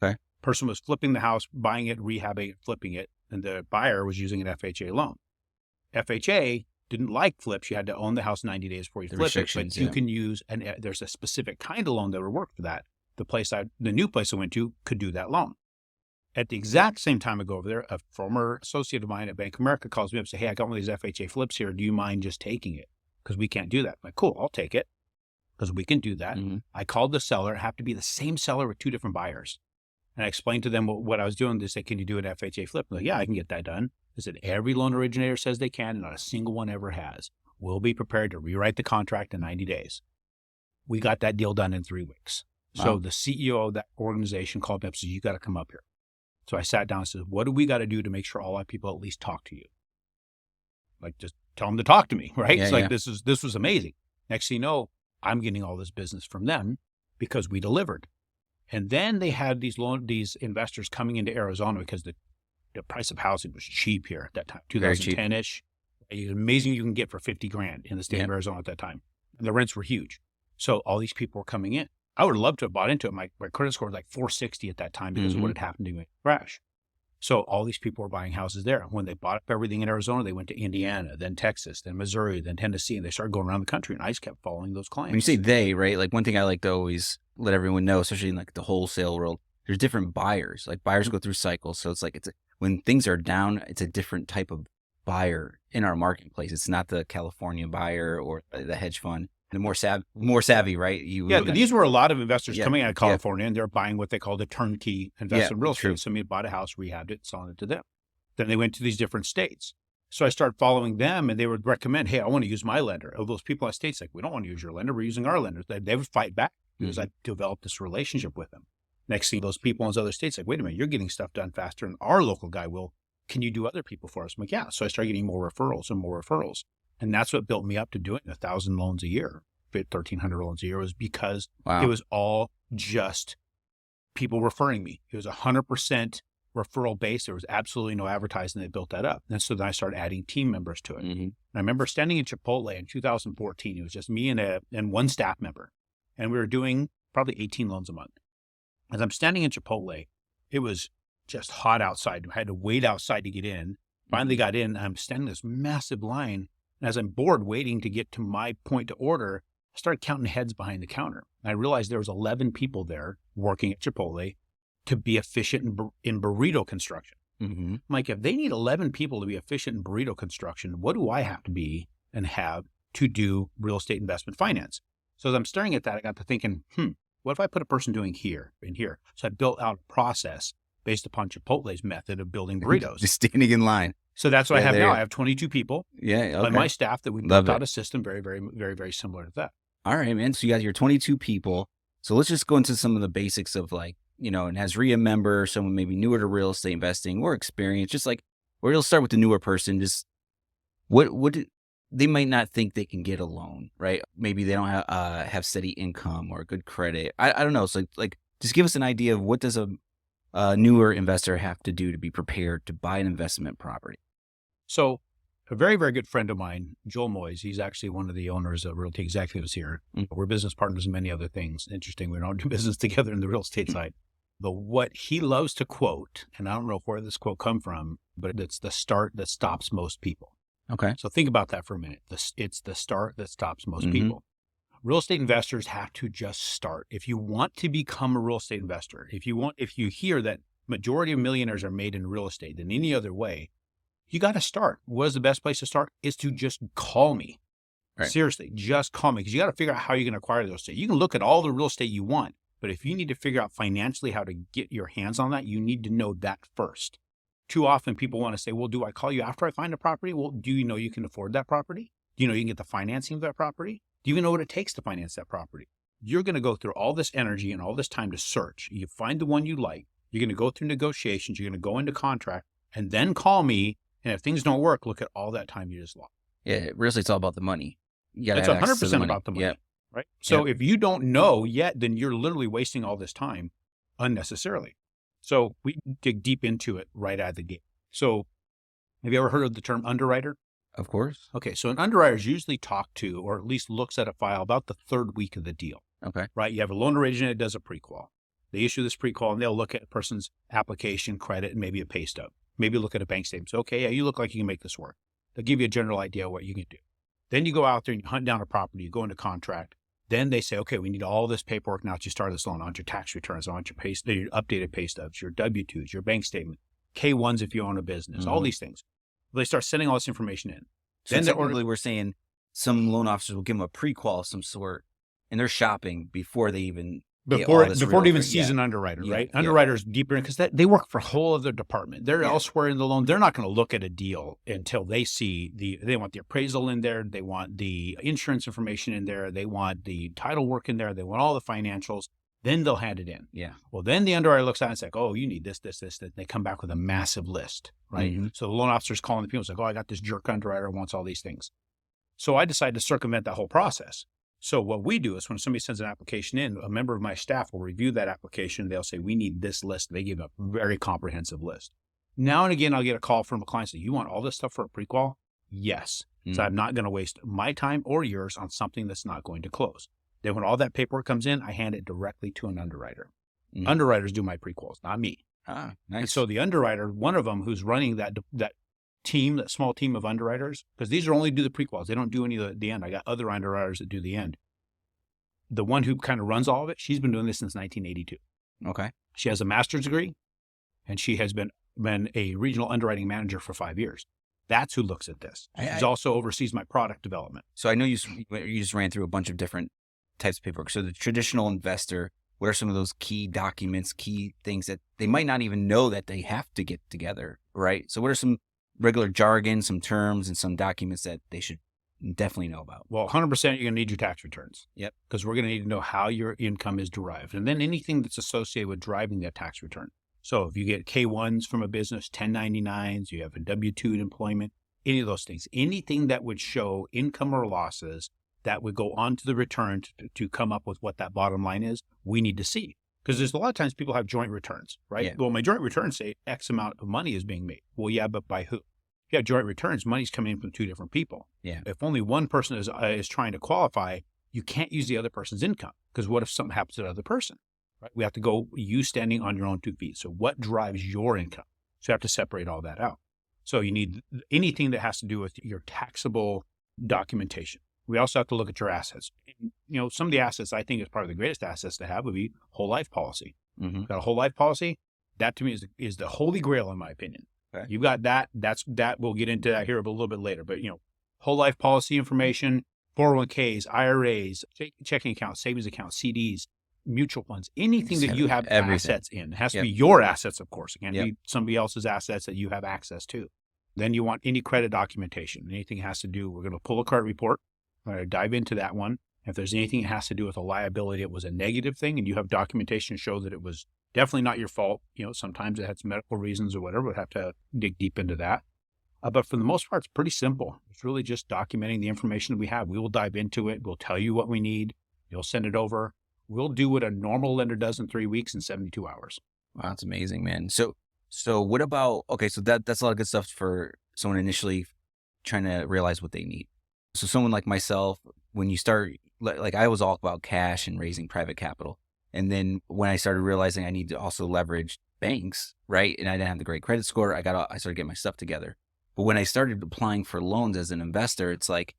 Okay.
Person was flipping the house, buying it, rehabbing it, flipping it, and the buyer was using an FHA loan. FHA didn't like flips. You had to own the house 90 days before you flip it, but you can use, and there's a specific kind of loan that would work for that. The new place I went to could do that loan. At the exact same time I go over there, a former associate of mine at Bank of America calls me up and says, hey, I got one of these FHA flips here. Do you mind just taking it? Because we can't do that. I'm like, cool, I'll take it because we can do that. I called the seller. It happened to be the same seller with two different buyers. And I explained to them what I was doing. They said, can you do an FHA flip? I'm like, yeah, I can get that done. I said, every loan originator says they can, and not a single one ever has. We'll be prepared to rewrite the contract in 90 days. We got that deal done in 3 weeks. Wow. So the CEO of that organization called me up and said, you got to come up here. So I sat down and said, what do we got to do to make sure all our people at least talk to you? Like, just tell them to talk to me, right? It's like, this was amazing. Next thing you know, I'm getting all this business from them because we delivered. And then they had these investors coming into Arizona because the price of housing was cheap here at that time, 2010-ish. It's amazing you can get for $50,000 in the state of Arizona at that time. And the rents were huge. So all these people were coming in. I would have loved to have bought into it. My credit score was like 460 at that time because of what had happened to me crash. So all these people were buying houses there. When they bought up everything in Arizona, they went to Indiana, then Texas, then Missouri, then Tennessee, and they started going around the country. And I just kept following those clients.
When you say they, right? Like one thing I like to always let everyone know, especially in like the wholesale world, there's different buyers. Like buyers go through cycles. So it's like when things are down, it's a different type of buyer in our marketplace. It's not the California buyer or the hedge fund. The more savvy, right?
These were a lot of investors coming out of California, and they're buying what they call the turnkey investment real estate. Somebody bought a house, rehabbed it, selling it to them. Then they went to these different states. So I started following them, and they would recommend, hey, I want to use my lender. Of those people in states, like, we don't want to use your lender. We're using our lender. They would fight back because I developed this relationship with them. Next thing, those people in those other states, like, wait a minute, you're getting stuff done faster than our local guy will. Can you do other people for us? I'm like, yeah. So I started getting more referrals and more referrals. And that's what built me up to doing 1,000 loans a year, 1,300 loans a year, was because it was all just people referring me. It was 100% referral based. There was absolutely no advertising that built that up. And so then I started adding team members to it. And I remember standing in Chipotle in 2014. It was just me and one staff member. And we were doing probably 18 loans a month. As I'm standing in Chipotle, it was just hot outside. I had to wait outside to get in. Finally got in. I'm standing in this massive line. And as I'm bored waiting to get to my point to order, I started counting heads behind the counter. And I realized there was 11 people there working at Chipotle to be efficient in burrito construction. I'm like, if they need 11 people to be efficient in burrito construction, what do I have to be and have to do real estate investment finance? So as I'm staring at that, I got to thinking, what if I put a person doing here and here? So I built out a process based upon Chipotle's method of building burritos.
Just standing in line.
So that's what I have now. I have 22 people on my staff that we built out a system very, very, very, very similar to that.
All right, man. So you got your 22 people. So let's just go into some of the basics of like, an AZREIA member, someone maybe newer to real estate investing or experience, just like, or you'll start with the newer person. Just what they might not think they can get a loan, right? Maybe they don't have steady income or good credit. I don't know. So like, just give us an idea of what does a newer investor have to do to be prepared to buy an investment property?
So a very, very good friend of mine, Joel Moyes, he's actually one of the owners of Realty Executives here. We're business partners in many other things. Interesting, we don't do business together in the real estate side. But what he loves to quote, and I don't know where this quote come from, but it's the start that stops most people.
Okay.
So think about that for a minute. It's the start that stops most people. Real estate investors have to just start. If you want to become a real estate investor, if you hear that majority of millionaires are made in real estate than any other way, you got to start. What is the best place to start? Is to just call me. Right. Seriously, just call me, because you got to figure out how you're going to acquire real estate. You can look at all the real estate you want, but if you need to figure out financially how to get your hands on that, you need to know that first. Too often people want to say, well, do I call you after I find a property? Well, do you know you can afford that property? Do you know you can get the financing of that property? Do you even know what it takes to finance that property? You're going to go through all this energy and all this time to search. You find the one you like. You're going to go through negotiations. You're going to go into contract and then call me. And if things don't work, look at all that time you just lost.
Yeah, real estate's all about the money.
It's 100% about the money, right? So if you don't know yet, then you're literally wasting all this time unnecessarily. So we dig deep into it right out of the gate. So have you ever heard of the term underwriter?
Of course.
Okay, so an underwriter is usually talked to, or at least looks at a file about the third week of the deal.
Okay.
Right? You have a loan originator that does a pre-qual. They issue this pre-qual and they'll look at a person's application, credit, and maybe a pay stub. Maybe look at a bank statement. So, okay, yeah, you look like you can make this work. They'll give you a general idea of what you can do. Then you go out there and you hunt down a property, you go into contract. Then they say, okay, we need all this paperwork now to start this loan. I want your tax returns. I want your updated pay stubs, your W-2s, your bank statement, K-1s if you own a business, all these things. They start sending all this information in.
So then technically we're saying some loan officers will give them a pre-qual of some sort, and they're shopping before they even
before it even sees an underwriter, right? Underwriters deeper in, because they work for a whole other department. They're elsewhere in the loan. They're not going to look at a deal until they see they want the appraisal in there. They want the insurance information in there. They want the title work in there. They want all the financials. Then they'll hand it in.
Yeah.
Well, then the underwriter looks at it and it's like, oh, you need this, this, this, that. They come back with a massive list, right?
Mm-hmm.
So the loan officer's calling the people. It's like, oh, I got this jerk underwriter who wants all these things. So I decided to circumvent that whole process. So what we do is when somebody sends an application in, a member of my staff will review that application. They'll say, we need this list. They give a very comprehensive list. Now and again, I'll get a call from a client saying, you want all this stuff for a prequal? Yes. So I'm not going to waste my time or yours on something that's not going to close. Then when all that paperwork comes in, I hand it directly to an underwriter. Underwriters do my prequels, not me.
Ah, nice.
And so the underwriter, one of them who's running that team, that small team of underwriters, because these are only do the prequels. They don't do any of the end. I got other underwriters that do the end. The one who kind of runs all of it, she's been doing this since 1982.
Okay.
She has a master's degree, and she has been a regional underwriting manager for 5 years. That's who looks at this. She also oversees my product development.
So I know you just ran through a bunch of different types of paperwork. So the traditional investor, what are some of those key documents, key things that they might not even know that they have to get together, right? So what are some regular jargon, some terms, and some documents that they should definitely know about?
Well, 100% you're going to need your tax returns.
Yep.
Because we're going to need to know how your income is derived. And then anything that's associated with driving that tax return. So if you get K-1s from a business, 1099s, you have a W-2 employment, any of those things, anything that would show income or losses that would go onto the return to come up with what that bottom line is, we need to see. Because there's a lot of times people have joint returns, right?
Yeah.
Well, my joint returns say X amount of money is being made. Well, yeah, but by who? If you have joint returns, money's coming in from two different people.
Yeah.
If only one person is trying to qualify, you can't use the other person's income. Because what if something happens to the other person? Right? We have to go you standing on your own 2 feet. So what drives your income? So you have to separate all that out. So you need anything that has to do with your taxable documentation. We also have to look at your assets. Some of the assets I think is probably the greatest assets to have would be whole life policy. Got a whole life policy. That to me is the holy grail in my opinion. Okay. You've got that. That we'll get into that here a little bit later. But whole life policy information, 401ks, IRAs, checking accounts, savings accounts, CDs, mutual funds, anything that you have assets in. It has to be your assets, of course. It can't be somebody else's assets that you have access to. Then you want any credit documentation. Anything has to do, we're going to pull a credit report. I'm going to dive into that one. If there's anything that has to do with a liability, it was a negative thing, and you have documentation to show that it was definitely not your fault. Sometimes it had some medical reasons or whatever. We'd have to dig deep into that. But for the most part, it's pretty simple. It's really just documenting the information that we have. We will dive into it. We'll tell you what we need. You'll send it over. We'll do what a normal lender does in 3 weeks and 72 hours.
Wow, that's amazing, man. So what about, okay, so that's a lot of good stuff for someone initially trying to realize what they need. So someone like myself, when you start, like I was all about cash and raising private capital. And then when I started realizing I need to also leverage banks, right? And I didn't have the great credit score, I started getting my stuff together. But when I started applying for loans as an investor, it's like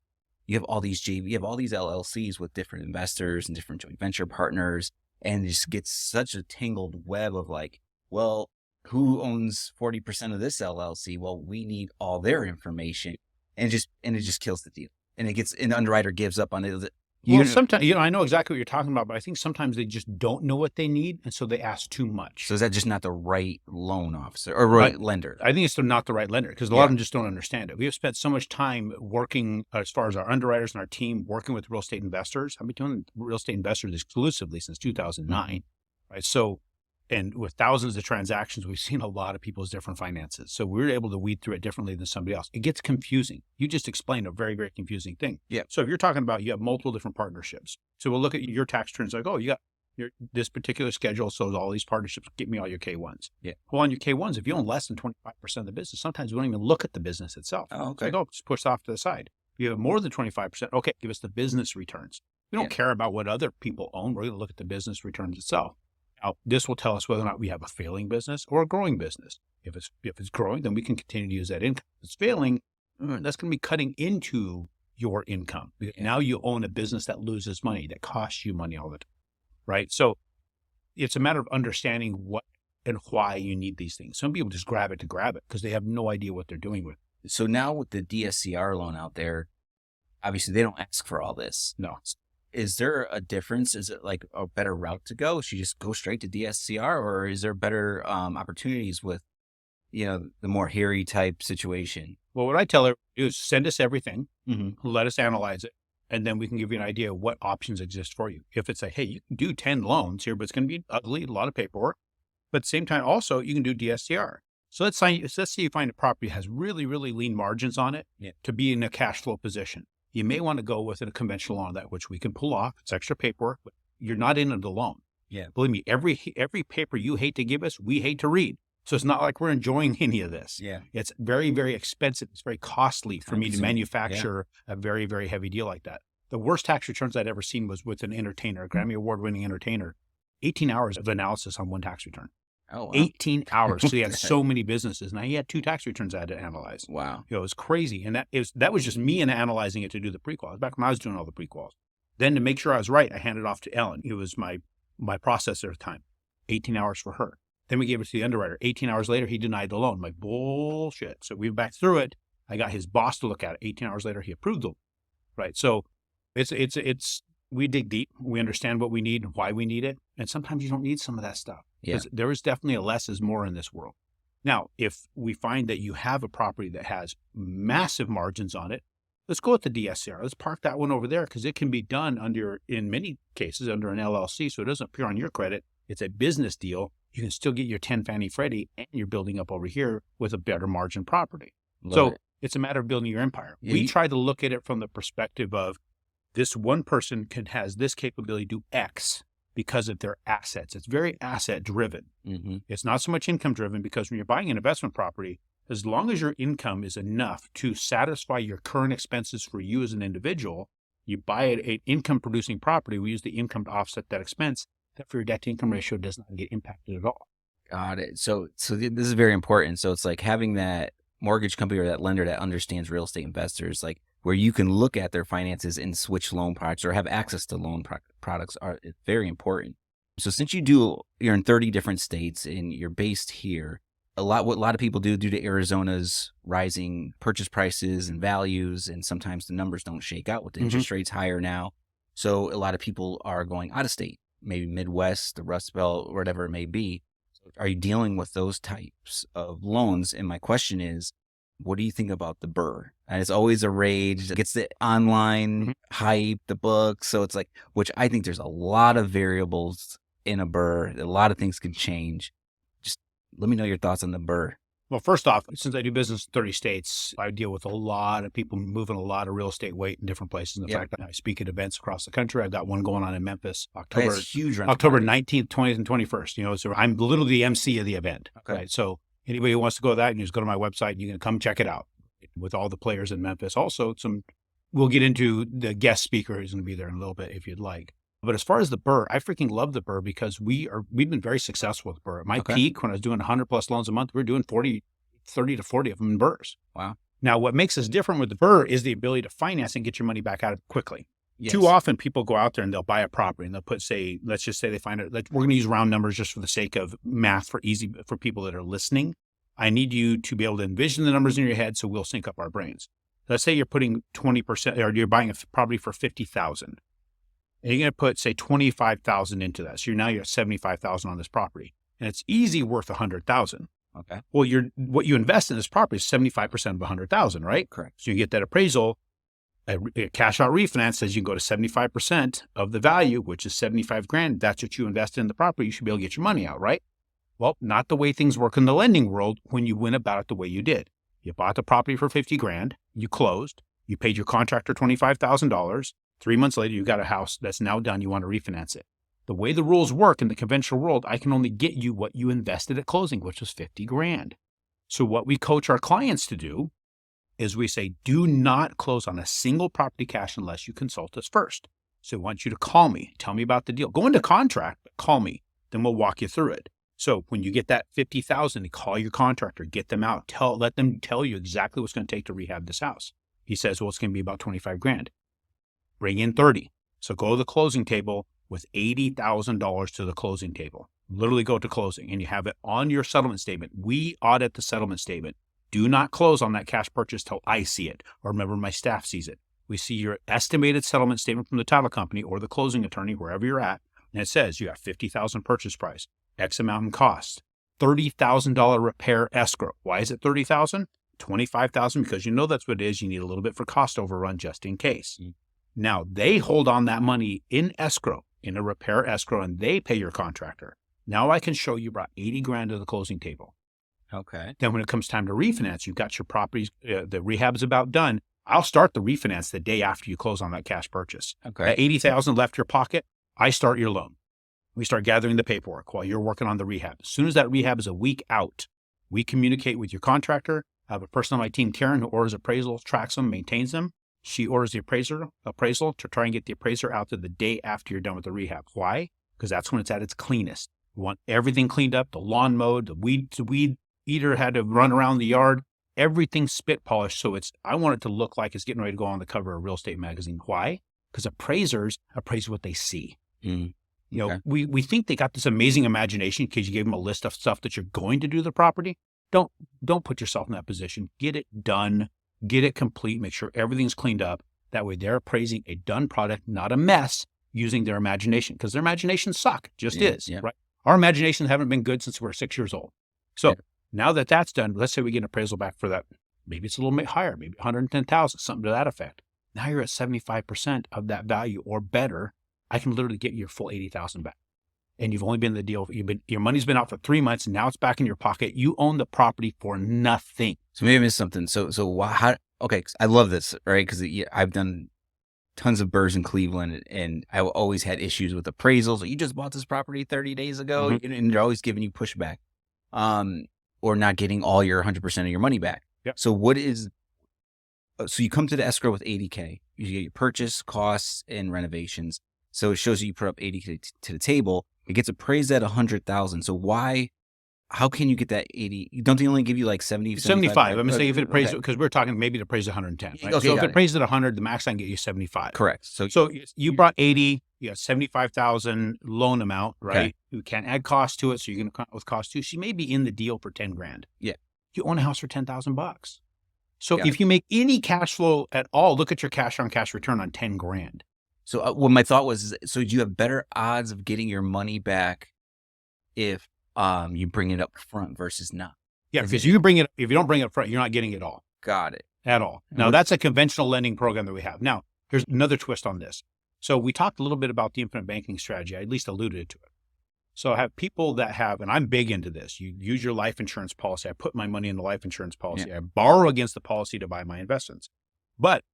you have all these LLCs with different investors and different joint venture partners. And it just gets such a tangled web of like, well, who owns 40% of this LLC? Well, we need all their information. And it just kills the deal. And the underwriter gives up on it.
Sometimes, I know exactly what you're talking about, but I think sometimes they just don't know what they need. And so they ask too much.
So is that just not the right loan officer or right lender?
I think it's not the right lender because a lot of them just don't understand it. We have spent so much time working as far as our underwriters and our team working with real estate investors. I've been doing real estate investors exclusively since 2009, right? So, and with thousands of transactions, we've seen a lot of people's different finances. So we're able to weed through it differently than somebody else. It gets confusing. You just explained a very, very confusing thing.
Yeah.
So if you're talking about, you have multiple different partnerships. So we'll look at your tax returns like, oh, you got this particular schedule. So all these partnerships, get me all your K-1s.
Yeah.
Well, on your K-1s, if you own less than 25% of the business, sometimes we don't even look at the business itself.
Oh, okay.
It's like, just push it off to the side. If you have more than 25%, okay, give us the business returns. We don't care about what other people own. We're going to look at the business returns itself. Now, this will tell us whether or not we have a failing business or a growing business. If it's growing, then we can continue to use that income. If it's failing, that's going to be cutting into your income. Now you own a business that loses money, that costs you money all the time, right? So it's a matter of understanding what and why you need these things. Some people just grab it to grab it because they have no idea what they're doing with it.
So now with the DSCR loan out there, obviously they don't ask for all this.
No.
Is there a difference? Is it like a better route to go? Should you just go straight to DSCR, or is there better opportunities with, the more hairy type situation?
Well, what I tell her is send us everything, let us analyze it, and then we can give you an idea of what options exist for you. If it's hey, you can do 10 loans here, but it's going to be ugly, a lot of paperwork. But at the same time, also, you can do DSCR. So let's say you find a property that has really, really lean margins on it to be in a cash flow position. You may want to go with a conventional loan, that which we can pull off. It's extra paperwork, but you're not in it alone.
Yeah.
Believe me, every paper you hate to give us, we hate to read. So it's not like we're enjoying any of this.
Yeah.
It's very, very expensive. It's very costly for me to manufacture a very, very heavy deal like that. The worst tax returns I'd ever seen was with an entertainer, a Grammy Award-winning entertainer. 18 hours of analysis on one tax return.
Oh, wow.
18 hours. So he had so many businesses. Now he had 2 tax returns I had to analyze.
Wow.
It was crazy. And that was just me and analyzing it to do the pre-quals. Back when I was doing all the pre-quals. Then to make sure I was right, I handed it off to Ellen. It was my processor at the time. 18 hours for her. Then we gave it to the underwriter. 18 hours later, he denied the loan. I'm like, bullshit. So we went back through it. I got his boss to look at it. 18 hours later, he approved the loan. Right. So we dig deep. We understand what we need and why we need it. And sometimes you don't need some of that stuff. Because there is definitely a less is more in this world. Now, if we find that you have a property that has massive margins on it, let's go with the DSCR. Let's park that one over there because it can be done in many cases, under an LLC. So it doesn't appear on your credit. It's a business deal. You can still get your 10 Fannie Freddie and you're building up over here with a better margin property. It's a matter of building your empire. Yeah, we try to look at it from the perspective of this one person has this capability to do X because of their assets. It's very asset driven. Mm-hmm. It's not so much income driven because when you're buying an investment property, as long as your income is enough to satisfy your current expenses for you as an individual, you buy an income producing property, we use the income to offset that expense. That for your debt to income ratio does not get impacted at all.
Got it. So this is very important. So it's like having that mortgage company or that lender that understands real estate investors, like where you can look at their finances and switch loan products or have access to loan products are very important. So since you're in 30 different states and you're based here, what a lot of people do due to Arizona's rising purchase prices and values, and sometimes the numbers don't shake out with the interest rates higher now. So a lot of people are going out of state, maybe Midwest, the Rust Belt, whatever it may be. Are you dealing with those types of loans? And my question is, what do you think about the BRRR? And it's always a rage. It gets the online hype, the books. So it's like, which I think there's a lot of variables in a BRRR. A lot of things can change. Just let me know your thoughts on the BRRR.
Well, first off, since I do business in 30 states, I deal with a lot of people moving a lot of real estate weight in different places. In fact, I speak at events across the country. I've got one going on in Memphis, October 19th, 20th, and 21st. So I'm literally the MC of the event. Okay. Right? So anybody who wants to go to that, you just go to my website. You can come check it out with all the players in Memphis. Also, we'll get into the guest speaker who's going to be there in a little bit if you'd like. But as far as the BRRR, I freaking love the BRRR because we've been very successful with BRRR. At my peak, when I was doing 100 plus loans a month, we were doing 30 to 40 of them in BRRRs. Wow. Now, what makes us different with the BRRR is the ability to finance and get your money back out of it quickly. Yes. Too often people go out there and they'll buy a property and they'll put, let's just say they find it. We're going to use round numbers just for the sake of math for people that are listening. I need you to be able to envision the numbers in your head so we'll sync up our brains. Let's say you're putting 20% or you're buying a property for $50,000. And you're going to put, say, $25,000 into that. So you're at $75,000 on this property. And it's easy worth $100,000. Okay. Well, what you invest in this property is 75% of $100,000, right? Correct. So you get that appraisal. A cash out refinance says you can go to 75% of the value, which is $75,000. That's what you invested in the property. You should be able to get your money out, right? Well, not the way things work in the lending world when you went about it the way you did. You bought the property for $50,000. You closed. You paid your contractor $25,000. 3 months later, you got a house that's now done. You want to refinance it. The way the rules work in the conventional world, I can only get you what you invested at closing, which was $50,000. So what we coach our clients to do is we say, do not close on a single property cash unless you consult us first. So I want you to call me, tell me about the deal. Go into contract, but call me, then we'll walk you through it. So when you get that $50,000, call your contractor, get them out, let them tell you exactly what's going to take to rehab this house. He says, well, it's going to be about 25 grand. Bring in 30. So go to the closing table with $80,000 to the closing table. Literally go to closing and you have it on your settlement statement. We audit the settlement statement. Do not close on that cash purchase till I see it or remember my staff sees it. We see your estimated settlement statement from the title company or the closing attorney, wherever you're at. And it says you got $50,000 purchase price, X amount in cost, $30,000 repair escrow. Why is it $30,000? $25,000 because you know that's what it is. You need a little bit for cost overrun just in case. Now they hold on that money in escrow, in a repair escrow, and they pay your contractor. Now I can show you brought 80 grand to the closing table.
Okay.
Then when it comes time to refinance, you've got your properties, the rehab's about done. I'll start the refinance the day after you close on that cash purchase.
Okay.
At $80,000 left your pocket, I start your loan. We start gathering the paperwork while you're working on the rehab. As soon as that rehab is a week out, we communicate with your contractor. I have a person on my team, Karen, who orders appraisals, tracks them, maintains them. She orders the appraisal to try and get the appraiser out there the day after you're done with the rehab. Why? Because that's when it's at its cleanest. We want everything cleaned up, the lawn mowed, the weed eater had to run around the yard, everything spit polished. So I want it to look like it's getting ready to go on the cover of Real Estate Magazine. Why? Because appraisers appraise what they see. You know, we think they got this amazing imagination because you gave them a list of stuff that you're going to do to the property. Don't put yourself in that position. Get it done. Get it complete. Make sure everything's cleaned up. That way they're appraising a done product, not a mess, using their imagination because their imaginations suck. Just is. Right? Our imaginations haven't been good since we were 6 years old. So now that that's done, let's say we get an appraisal back for that. Maybe it's a little bit higher, maybe 110,000, something to that effect. Now you're at 75% of that value or better. I can literally get your full 80,000 back. And you've only been in the deal. Your money's been out for 3 months and now it's back in your pocket. You own the property for nothing.
So maybe I missed something. So how, okay. I love this, right? Cause I've done tons of BRRRRs in Cleveland and I always had issues with appraisals. You just bought this property 30 days ago and they're always giving you pushback, or not getting all your 100% of your money back.
Yep.
So so you come to the escrow with 80K, you get your purchase costs and renovations. So it shows you put up 80K to the table. It gets appraised at 100,000. So how can you get that 80? Don't they only give you like 70?
75. I'm going to say if it appraised, because we're talking maybe it appraised 110. Right?
Okay,
so if it appraised at 100, the max I can get you 75.
Correct.
So you brought 80, you got 75,000 loan amount, right? Okay. You can't add cost to it. So you're going to come up with cost too. She may be in the deal for 10 grand.
Yeah.
You own a house for $10,000. So if you make any cash flow at all, look at your cash on cash return on 10 grand.
So what my thought was, so do you have better odds of getting your money back if you bring it up front versus not?
Yeah, because if you don't bring it up front, you're not getting it all.
Got it.
At all. Now, that's a conventional lending program that we have. Now, here's another twist on this. So we talked a little bit about the infinite banking strategy. I at least alluded to it. So I have people that have, and I'm big into this, you use your life insurance policy. I put my money in the life insurance policy. I borrow against the policy to buy my investments. But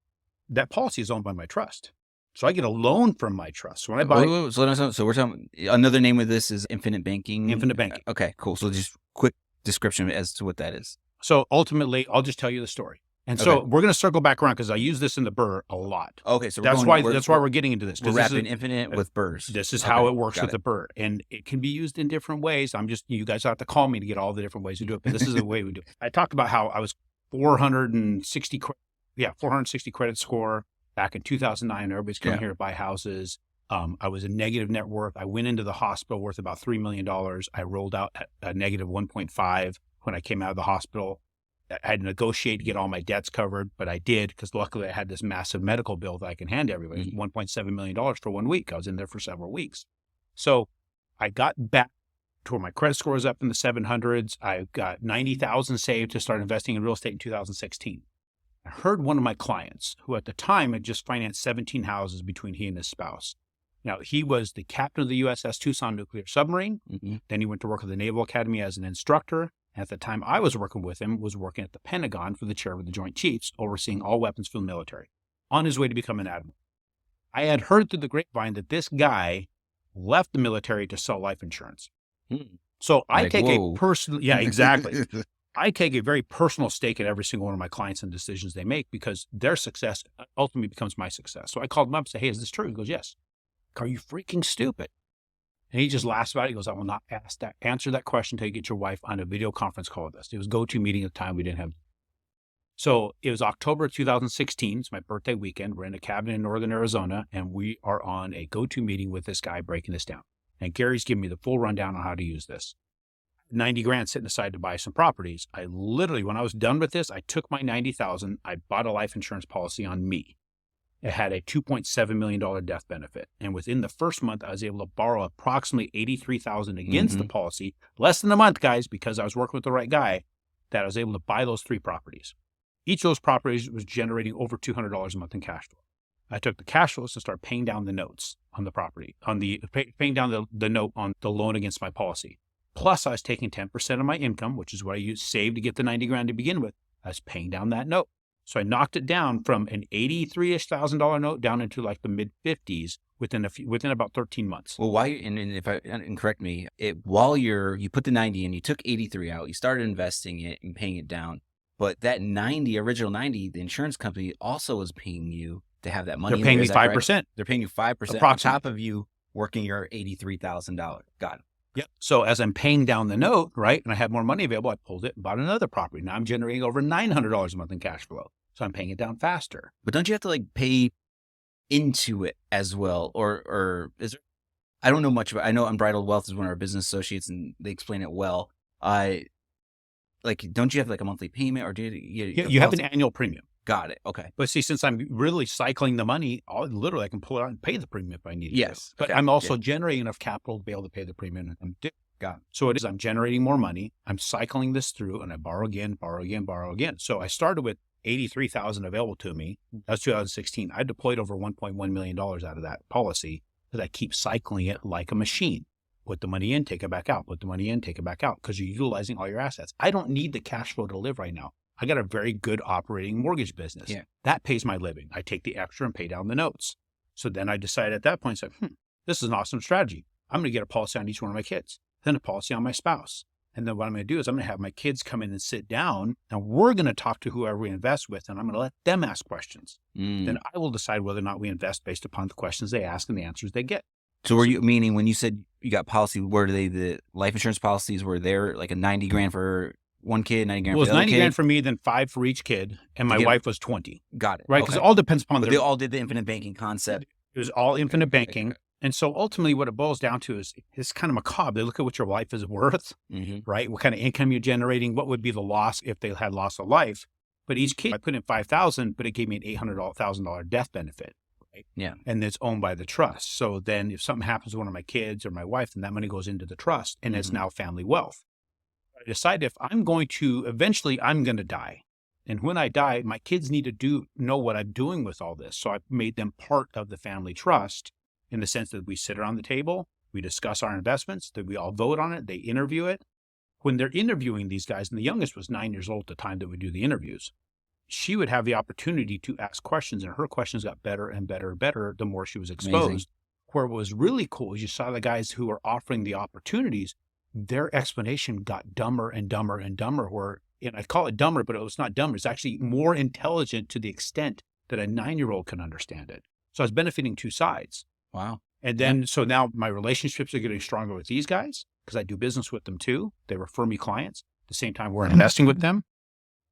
that policy is owned by my trust. So I get a loan from my trust. So when I buy...
So we're talking, another name of this is infinite banking?
Infinite banking.
Okay, cool. So just quick description as to what that is.
So ultimately, I'll just tell you the story. And so we're going to circle back around because I use this in the BRRRR a lot.
Okay, so
that's why we're getting into this.
We're wrapping infinite with BRRRRs.
This is how it works with the BRRRR. And it can be used in different ways. You guys have to call me to get all the different ways to do it. But this is the way we do it. I talked about how I was 460 credit score. Back in 2009, everybody's coming here to buy houses. I was a negative net worth. I went into the hospital worth about $3 million. I rolled out at a negative 1.5 when I came out of the hospital. I had to negotiate to get all my debts covered, but I did because luckily I had this massive medical bill that I can hand to everybody. $1.7 million for 1 week. I was in there for several weeks. So I got back to where my credit score was up in the 700s. I got 90,000 saved to start investing in real estate in 2016. I heard one of my clients who at the time had just financed 17 houses between he and his spouse. Now, he was the captain of the USS Tucson nuclear submarine. Then he went to work at the Naval Academy as an instructor. At the time I was working with him, was working at the Pentagon for the chair of the Joint Chiefs, overseeing all weapons for the military, on his way to become an admiral. I had heard through the grapevine that this guy left the military to sell life insurance. So I take a personal, exactly. I take a very personal stake at every single one of my clients and decisions they make because their success ultimately becomes my success. So I called him up and said, hey, is this true? He goes, yes. Are you freaking stupid? And he just laughs about it. He goes, I will not answer that question until you get your wife on a video conference call with us. It was go-to meeting at the time. We didn't have. So it was October 2016. It's my birthday weekend. We're in a cabin in northern Arizona, and we are on a go-to meeting with this guy breaking this down. And Gary's giving me the full rundown on how to use this. 90 grand sitting aside to buy some properties. I literally, when I was done with this, I took my 90,000. I bought a life insurance policy on me. It had a $2.7 million death benefit. And within the first month, I was able to borrow approximately $83,000 against the policy. Less than a month, guys, because I was working with the right guy, that I was able to buy those 3 properties. Each of those properties was generating over $200 a month in cash flow. I took the cash flows to start paying down the notes on the property, paying down the note on the loan against my policy. Plus, I was taking 10% of my income, which is what I saved to get the 90 grand to begin with. I was paying down that note. So I knocked it down from an $83,000 note down into like the mid 50s within about 13 months.
Well, and correct me, while you put the 90 in, you took 83 out, you started investing it and paying it down. But that original 90, the insurance company also was paying you to have that money.
They're paying me 5%.
Right? They're paying you 5% on top of you working your $83,000. Got it.
Yep. So as I'm paying down the note, right, and I had more money available, I pulled it and bought another property. Now I'm generating over $900 a month in cash flow. So I'm paying it down faster.
But don't you have to like pay into it as well? Or is there, I don't know much about, I know Unbridled Wealth is one of our business associates and they explain it well. Don't you have like a monthly payment or do
you have an annual premium?
Got it. Okay.
But see, since I'm really cycling the money, I can pull it out and pay the premium if I need
yes.
to. But
okay.
I'm also generating enough capital to be able to pay the premium. Got it. So I'm generating more money. I'm cycling this through and I borrow again. So I started with $83,000 available to me. That was 2016. I deployed over $1.1 million out of that policy because I keep cycling it like a machine. Put the money in, take it back out. Put the money in, take it back out because you're utilizing all your assets. I don't need the cash flow to live right now. I got a very good operating mortgage business.
Yeah.
That pays my living. I take the extra and pay down the notes. So then I decided at that point, this is an awesome strategy. I'm going to get a policy on each one of my kids, then a policy on my spouse. And then what I'm going to do is I'm going to have my kids come in and sit down and we're going to talk to whoever we invest with and I'm going to let them ask questions. Then I will decide whether or not we invest based upon the questions they ask and the answers they get.
So were you meaning when you said you got policy, the life insurance policies were there like a 90 grand for one kid, 90 grand for the other kid?
Well, it was 90 grand for me, then 5 for each kid. And my wife was 20.
Got it.
Right? Because it all depends upon
they all did the infinite banking concept.
It was all infinite banking. And so ultimately what it boils down to is it's kind of macabre. They look at what your life is worth, right? What kind of income you're generating, what would be the loss if they had loss of life. But each kid, I put in $5,000, but it gave me an $800,000 death benefit. Right?
Yeah.
And it's owned by the trust. So then if something happens to one of my kids or my wife, then that money goes into the trust and it's now family wealth. I decided if I'm going to die. And when I die, my kids need to know what I'm doing with all this. So I've made them part of the family trust in the sense that we sit around the table, we discuss our investments, that we all vote on it, they interview it. When they're interviewing these guys, and the youngest was 9 years old at the time that we do the interviews, she would have the opportunity to ask questions, and her questions got better and better and better the more she was exposed.
Amazing.
Where what was really cool is you saw the guys who were offering the opportunities, their explanation got dumber and dumber and dumber, and I call it dumber, but it was not dumber. It's actually more intelligent to the extent that a 9-year-old can understand it. So I was benefiting 2 sides.
Wow.
And then, so now my relationships are getting stronger with these guys because I do business with them too. They refer me clients. At the same time, we're investing with them.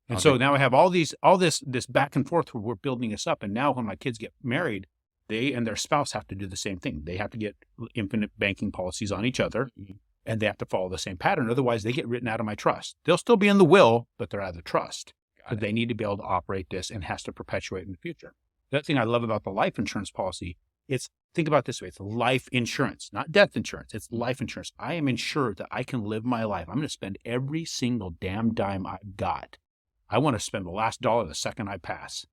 And so now I have all this back and forth where we're building this up. And now when my kids get married, they and their spouse have to do the same thing. They have to get infinite banking policies on each other and they have to follow the same pattern. Otherwise, they get written out of my trust. They'll still be in the will, but they're out of the trust. But they need to be able to operate this and has to perpetuate in the future. The other thing I love about the life insurance policy, think about it this way. It's life insurance, not death insurance. It's life insurance. I am insured that I can live my life. I'm going to spend every single damn dime I've got. I want to spend the last dollar the second I pass.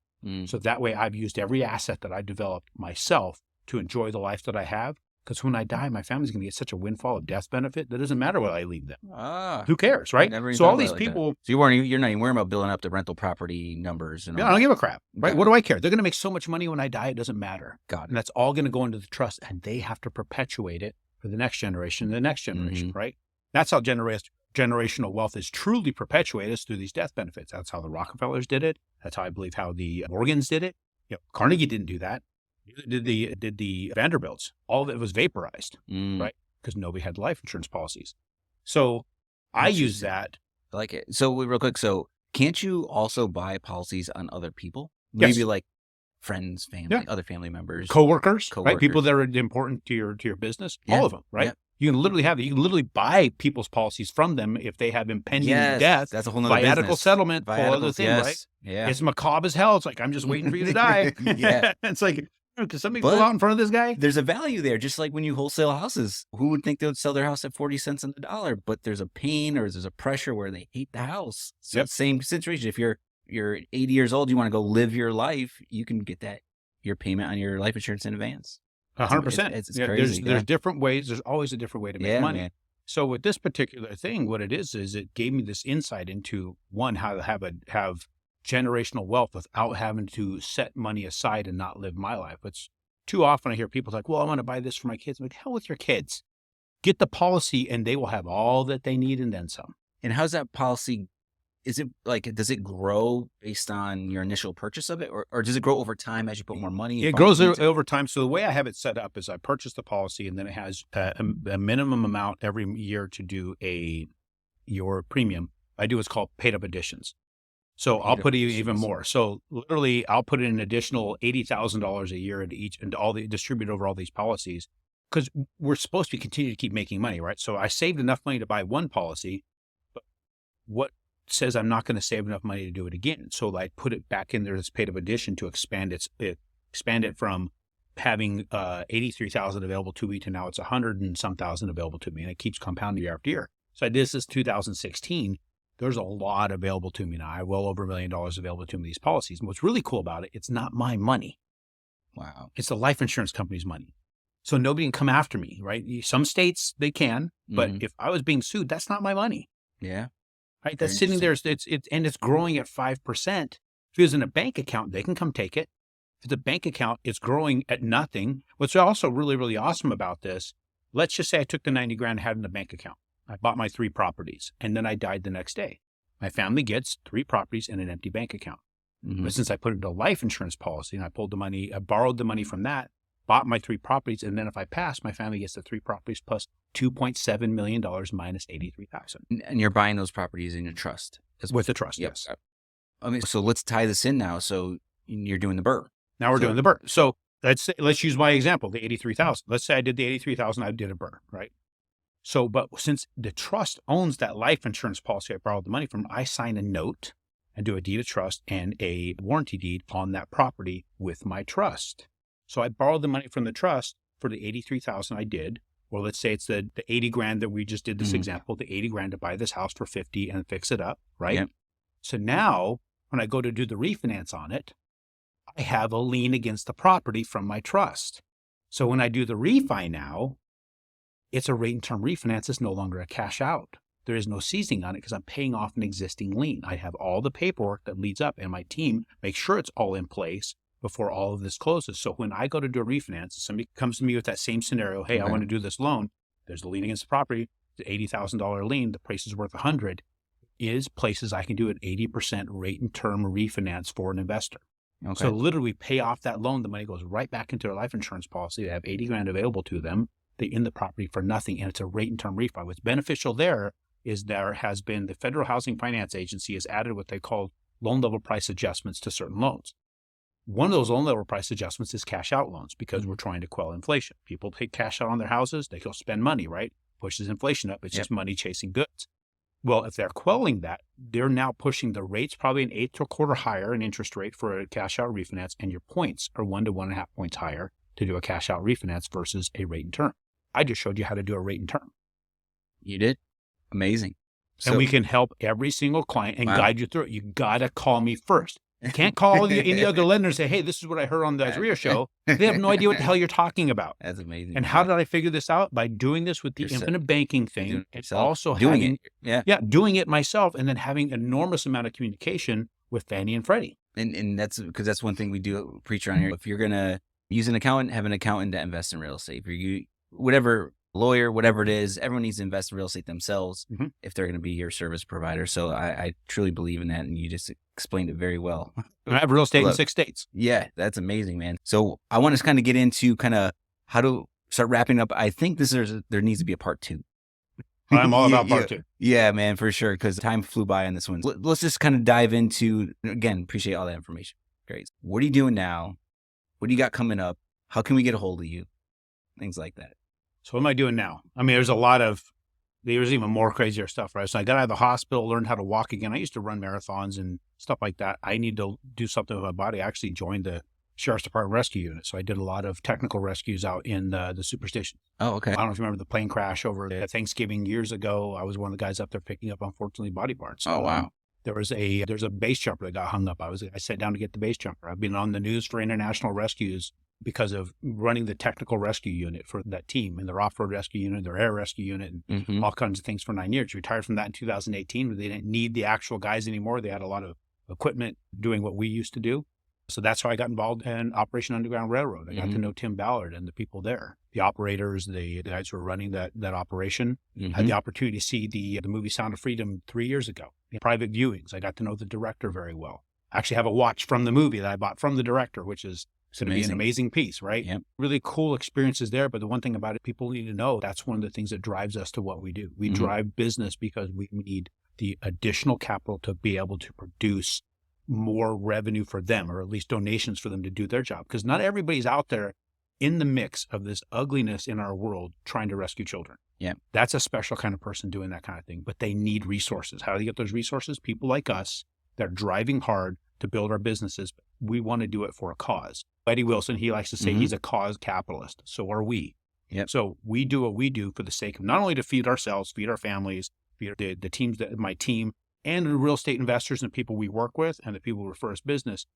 So that way I've used every asset that I developed myself to enjoy the life that I have. Because when I die, my family's going to get such a windfall of death benefit that doesn't matter what I leave them. Who cares, right? So all these people.
So you're not even worrying about building up the rental property numbers. And
I don't give a crap, right? What do I care? They're going to make so much money when I die, it doesn't matter.
Got it.
And that's all going to go into the trust, and they have to perpetuate it for the next generation and the next generation, right? That's how generational wealth is truly perpetuated, is through these death benefits. That's how the Rockefellers did it. That's how I believe how the Morgans did it. Carnegie didn't do that. Did the Vanderbilts. All of it was vaporized, right? Because nobody had life insurance policies. So I use that.
I like it. So real quick, so Can't you also buy policies on other people?
Yes.
Maybe like friends, family, other family members,
coworkers, right? People that are important to your business, all of them, right?
Yeah.
You can literally buy people's policies from them if they have impending death.
That's a whole nother
viatical
business.
Settlement, whole other thing, right?
Yeah.
It's macabre as hell. It's like, I'm just waiting for you to die.
Yeah.
It's like, could somebody go out in front of this guy?
There's a value there, just like when you wholesale houses. Who would think they would sell their house at 40 cents on the dollar? But there's a pain or there's a pressure where they hate the house. So same situation. If you're 80 years old, you want to go live your life, you can get your payment on your life insurance in advance.
100%.
It's crazy.
There's different ways. There's always a different way to make money.
Man.
So with this particular thing, what it is it gave me this insight into one, how to have generational wealth without having to set money aside and not live my life. It's too often I hear people like, well, I want to buy this for my kids. I'm like, hell with your kids. Get the policy and they will have all that they need and then some.
And how's that policy? Is it like, does it grow based on your initial purchase of it? Or does it grow over time as you put more money?
It grows over time. So the way I have it set up is I purchase the policy and then it has a minimum amount every year to do your premium. I do what's called paid up additions. So I'll put even more. So literally I'll put in an additional $80,000 a year into each and distribute over all these policies because we're supposed to continue to keep making money, right? So I saved enough money to buy one policy, but what says I'm not going to save enough money to do it again? So I put it back in there as paid up addition to expand it from having 83,000 available to me to now it's 100 and some thousand available to me, and it keeps compounding year after year. So I did this 2016. There's a lot available to me now. I have well over $1 million available to me these policies. And what's really cool about it, it's not my money.
Wow. It's
the life insurance company's money. So nobody can come after me, right? Some states they can, but if I was being sued, that's not my money.
Yeah.
Right? That's sitting there. It's growing at 5%. If it was in a bank account, they can come take it. If it's a bank account, it's growing at nothing. What's also really, really awesome about this, let's just say I took the 90 grand and had it in a bank account. I bought my 3 properties and then I died the next day. My family gets 3 properties and an empty bank account. But since I put it into a life insurance policy and I borrowed the money from that, bought my 3 properties, and then if I pass, my family gets the 3 properties plus $2.7 million minus $83,000.
And you're buying those properties in your trust.
With a trust, yes.
I mean, so let's tie this in now. So you're doing the BRRR.
Now we're doing the BRRR. So let's use my example, the $83,000. Let's say I did the $83,000, I did a BRRR, right? So, but since the trust owns that life insurance policy I borrowed the money from, I sign a note and do a deed of trust and a warranty deed on that property with my trust. So I borrowed the money from the trust for the $83,000 I did, or let's say it's the 80 grand that we just did this example, the 80 grand to buy this house for 50 and fix it up, right? Yep. So now when I go to do the refinance on it, I have a lien against the property from my trust. So when I do the refi now, it's a rate and term refinance. It's no longer a cash out. There is no seizing on it because I'm paying off an existing lien. I have all the paperwork that leads up and my team makes sure it's all in place before all of this closes. So when I go to do a refinance, somebody comes to me with that same scenario, hey, I want to do this loan. There's a lien against the property, the $80,000 lien, the price is worth $100, is places I can do an 80% rate and term refinance for an investor. Okay. So literally pay off that loan. The money goes right back into their life insurance policy. They have 80 grand available to them. They in the property for nothing, and it's a rate and term refi. What's beneficial there is there has been the Federal Housing Finance Agency has added what they call loan level price adjustments to certain loans. One of those loan level price adjustments is cash out loans because we're trying to quell inflation. People take cash out on their houses, they go spend money, right? Pushes inflation up. It's just money chasing goods. Well, if they're quelling that, they're now pushing the rates probably an eighth to a quarter higher in interest rate for a cash out refinance, and your points are 1 to 1.5 points higher to do a cash out refinance versus a rate and term. I just showed you how to do a rate and term.
You did? Amazing.
And we can help every single client and guide you through it. You got to call me first. You can't call any other lender and say, hey, this is what I heard on the AZREIA Show. They have no idea what the hell you're talking about.
That's amazing.
And how did I figure this out? By doing this with the infinite banking thing. It's also
doing it.
Doing it myself and then having an enormous amount of communication with Fannie and Freddie.
And that's because that's one thing we do preach around here. If you're going to use an accountant, have an accountant that invests in real estate. If you're whatever lawyer, whatever it is, everyone needs to invest in real estate themselves if they're going to be your service provider. So I truly believe in that. And you just explained it very well.
I have real estate in 6 states.
Yeah, that's amazing, man. So I want to kind of get into kind of how to start wrapping up. I think there needs to be a part 2.
I'm all about part two.
Yeah, man, for sure. Because time flew by on this one. Let's just kind of dive into, again, appreciate all that information. Great. What are you doing now? What do you got coming up? How can we get a hold of you? Things like that.
So what am I doing now? I mean, there's even more crazier stuff, right? So I got out of the hospital, learned how to walk again. I used to run marathons and stuff like that. I need to do something with my body. I actually joined the Sheriff's Department Rescue Unit. So I did a lot of technical rescues out in the superstation.
Oh, okay.
I don't know if you remember the plane crash over Thanksgiving years ago. I was one of the guys up there picking up, unfortunately, body parts.
Oh, wow.
There's a base jumper that got hung up. I sat down to get the base jumper. I've been on the news for international rescues because of running the technical rescue unit for that team and their off-road rescue unit, their air rescue unit, and all kinds of things for 9 years. Retired from that in 2018. They didn't need the actual guys anymore. They had a lot of equipment doing what we used to do. So that's how I got involved in Operation Underground Railroad. I got to know Tim Ballard and the people there, the operators, the guys who were running that operation. Had the opportunity to see the movie Sound of Freedom 3 years ago. In private viewings, I got to know the director very well. I actually have a watch from the movie that I bought from the director, which is going to be an amazing piece, right?
Yep.
Really cool experiences there. But the one thing about it, people need to know that's one of the things that drives us to what we do. We drive business because we need the additional capital to be able to produce more revenue for them, or at least donations for them to do their job. Because not everybody's out there in the mix of this ugliness in our world trying to rescue children.
Yeah.
That's a special kind of person doing that kind of thing. But they need resources. How do they get those resources? People like us that are driving hard to build our businesses. We want to do it for a cause. Eddie Wilson, he likes to say he's a cause capitalist. So are we.
Yep.
So we do what we do for the sake of not only to feed ourselves, feed our families, feed the teams, my team, and the real estate investors and people we work with and the people who refer us business,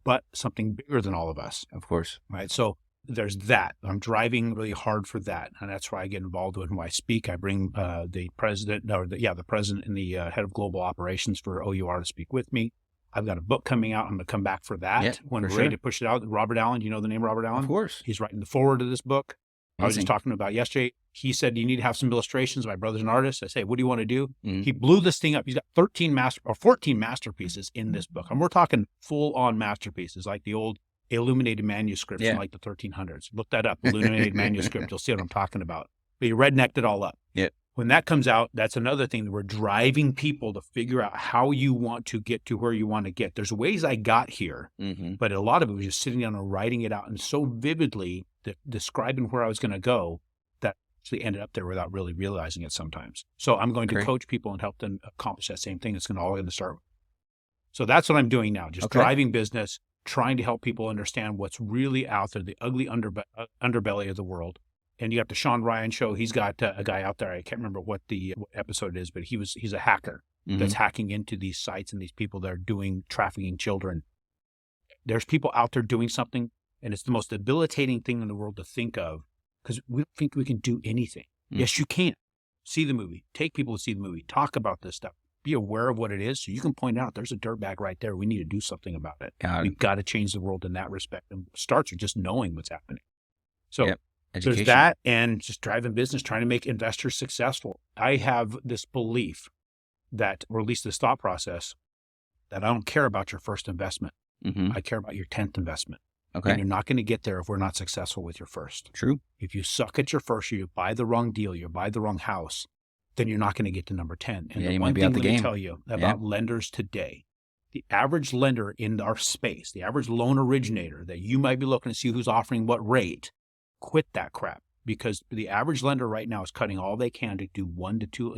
but something bigger than all of us.
Of course.
Right. So there's that. I'm driving really hard for that. And that's why I get involved when I speak. I bring the president and the head of global operations for OUR to speak with me. I've got a book coming out. I'm going to come back for that when we're ready to push it out. Robert Allen, you know the name Robert Allen?
Of course.
He's writing the foreword of this book.
Amazing.
I was just talking about yesterday. He said, you need to have some illustrations. My brother's an artist. I say, what do you want to do? He blew this thing up. He's got 14 masterpieces in this book. And we're talking full-on masterpieces, like the old illuminated manuscripts from like the 1300s. Look that up, illuminated manuscript. You'll see what I'm talking about. But he rednecked it all up.
Yeah.
When that comes out, that's another thing that we're driving people to figure out how you want to get to where you want to get. There's ways I got here, but a lot of it was just sitting down and writing it out and so vividly describing where I was going to go that actually ended up there without really realizing it sometimes. So I'm going to coach people and help them accomplish that same thing. It's all going to start with. So that's what I'm doing now, just driving business, trying to help people understand what's really out there, the ugly underbelly of the world. And you got the Sean Ryan show. He's got a guy out there. I can't remember what the episode is, but he's a hacker that's hacking into these sites and these people that are doing trafficking children. There's people out there doing something, and it's the most debilitating thing in the world to think of because we don't think we can do anything. Yes, you can. See the movie. Take people to see the movie. Talk about this stuff. Be aware of what it is so you can point out there's a dirtbag right there. We need to do something about it. We've got to change the world in that respect. And it starts with just knowing what's happening. So there's that, and just driving business, trying to make investors successful. I have this belief that, or at least this thought process, that I don't care about your first investment. I care about your 10th investment. Okay. And you're not going to get there if we're not successful with your first.
True.
If you suck at your first, or you buy the wrong deal, you buy the wrong house, then you're not going to get to number 10. And the one thing let me tell you about lenders today, the average lender in our space, the average loan originator that you might be looking to see who's offering what rate, quit that crap, because the average lender right now is cutting all they can to do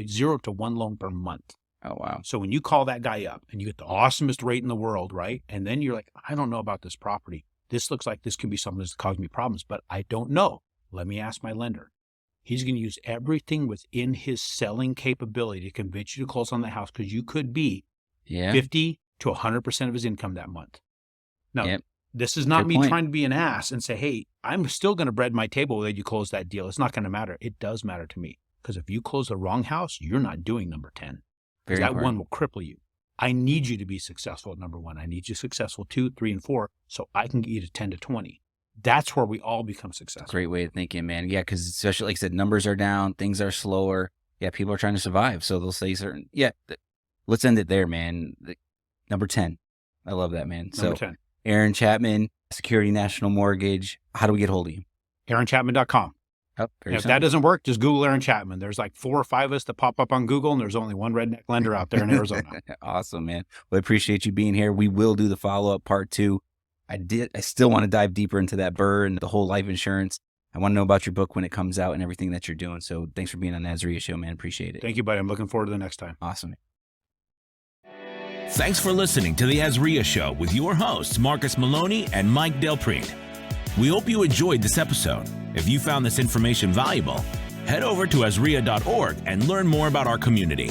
0 to 1 loan per month.
Oh, wow.
So when you call that guy up and you get the awesomest rate in the world, right? And then you're like, I don't know about this property. This looks like this could be something that's causing me problems, but I don't know. Let me ask my lender. He's going to use everything within his selling capability to convince you to close on the house because you could be 50 to 100% of his income that month. Now, this is not me trying to be an ass and say, hey, I'm still going to bread my table whether you close that deal. It's not going to matter. It does matter to me because if you close the wrong house, you're not doing number 10. Because that one will cripple you. I need you to be successful at number 1. I need you successful 2, 3, and 4 so I can get you to 10 to 20. That's where we all become successful.
Great way of thinking, man. Yeah, because especially like I said, numbers are down, things are slower. Yeah, people are trying to survive. So they'll say certain, let's end it there, man. Number 10. I love that, man.
Number 10.
Aaron Chapman, Security National Mortgage. How do we get hold of you?
AaronChapman.com.
Oh,
If that doesn't work, just Google Aaron Chapman. There's like 4 or 5 of us that pop up on Google, and there's only one redneck lender out there in Arizona.
Awesome, man. Well, I appreciate you being here. We will do the follow-up part 2. I still want to dive deeper into that BRRRR and the whole life insurance. I want to know about your book when it comes out and everything that you're doing. So thanks for being on the AZREIA Show, man. Appreciate it.
Thank you, buddy. I'm looking forward to the next time.
Awesome.
Thanks for listening to the AZREIA Show with your hosts, Marcus Maloney and Mike Delpreet. We hope you enjoyed this episode. If you found this information valuable, head over to AZREIA.org and learn more about our community.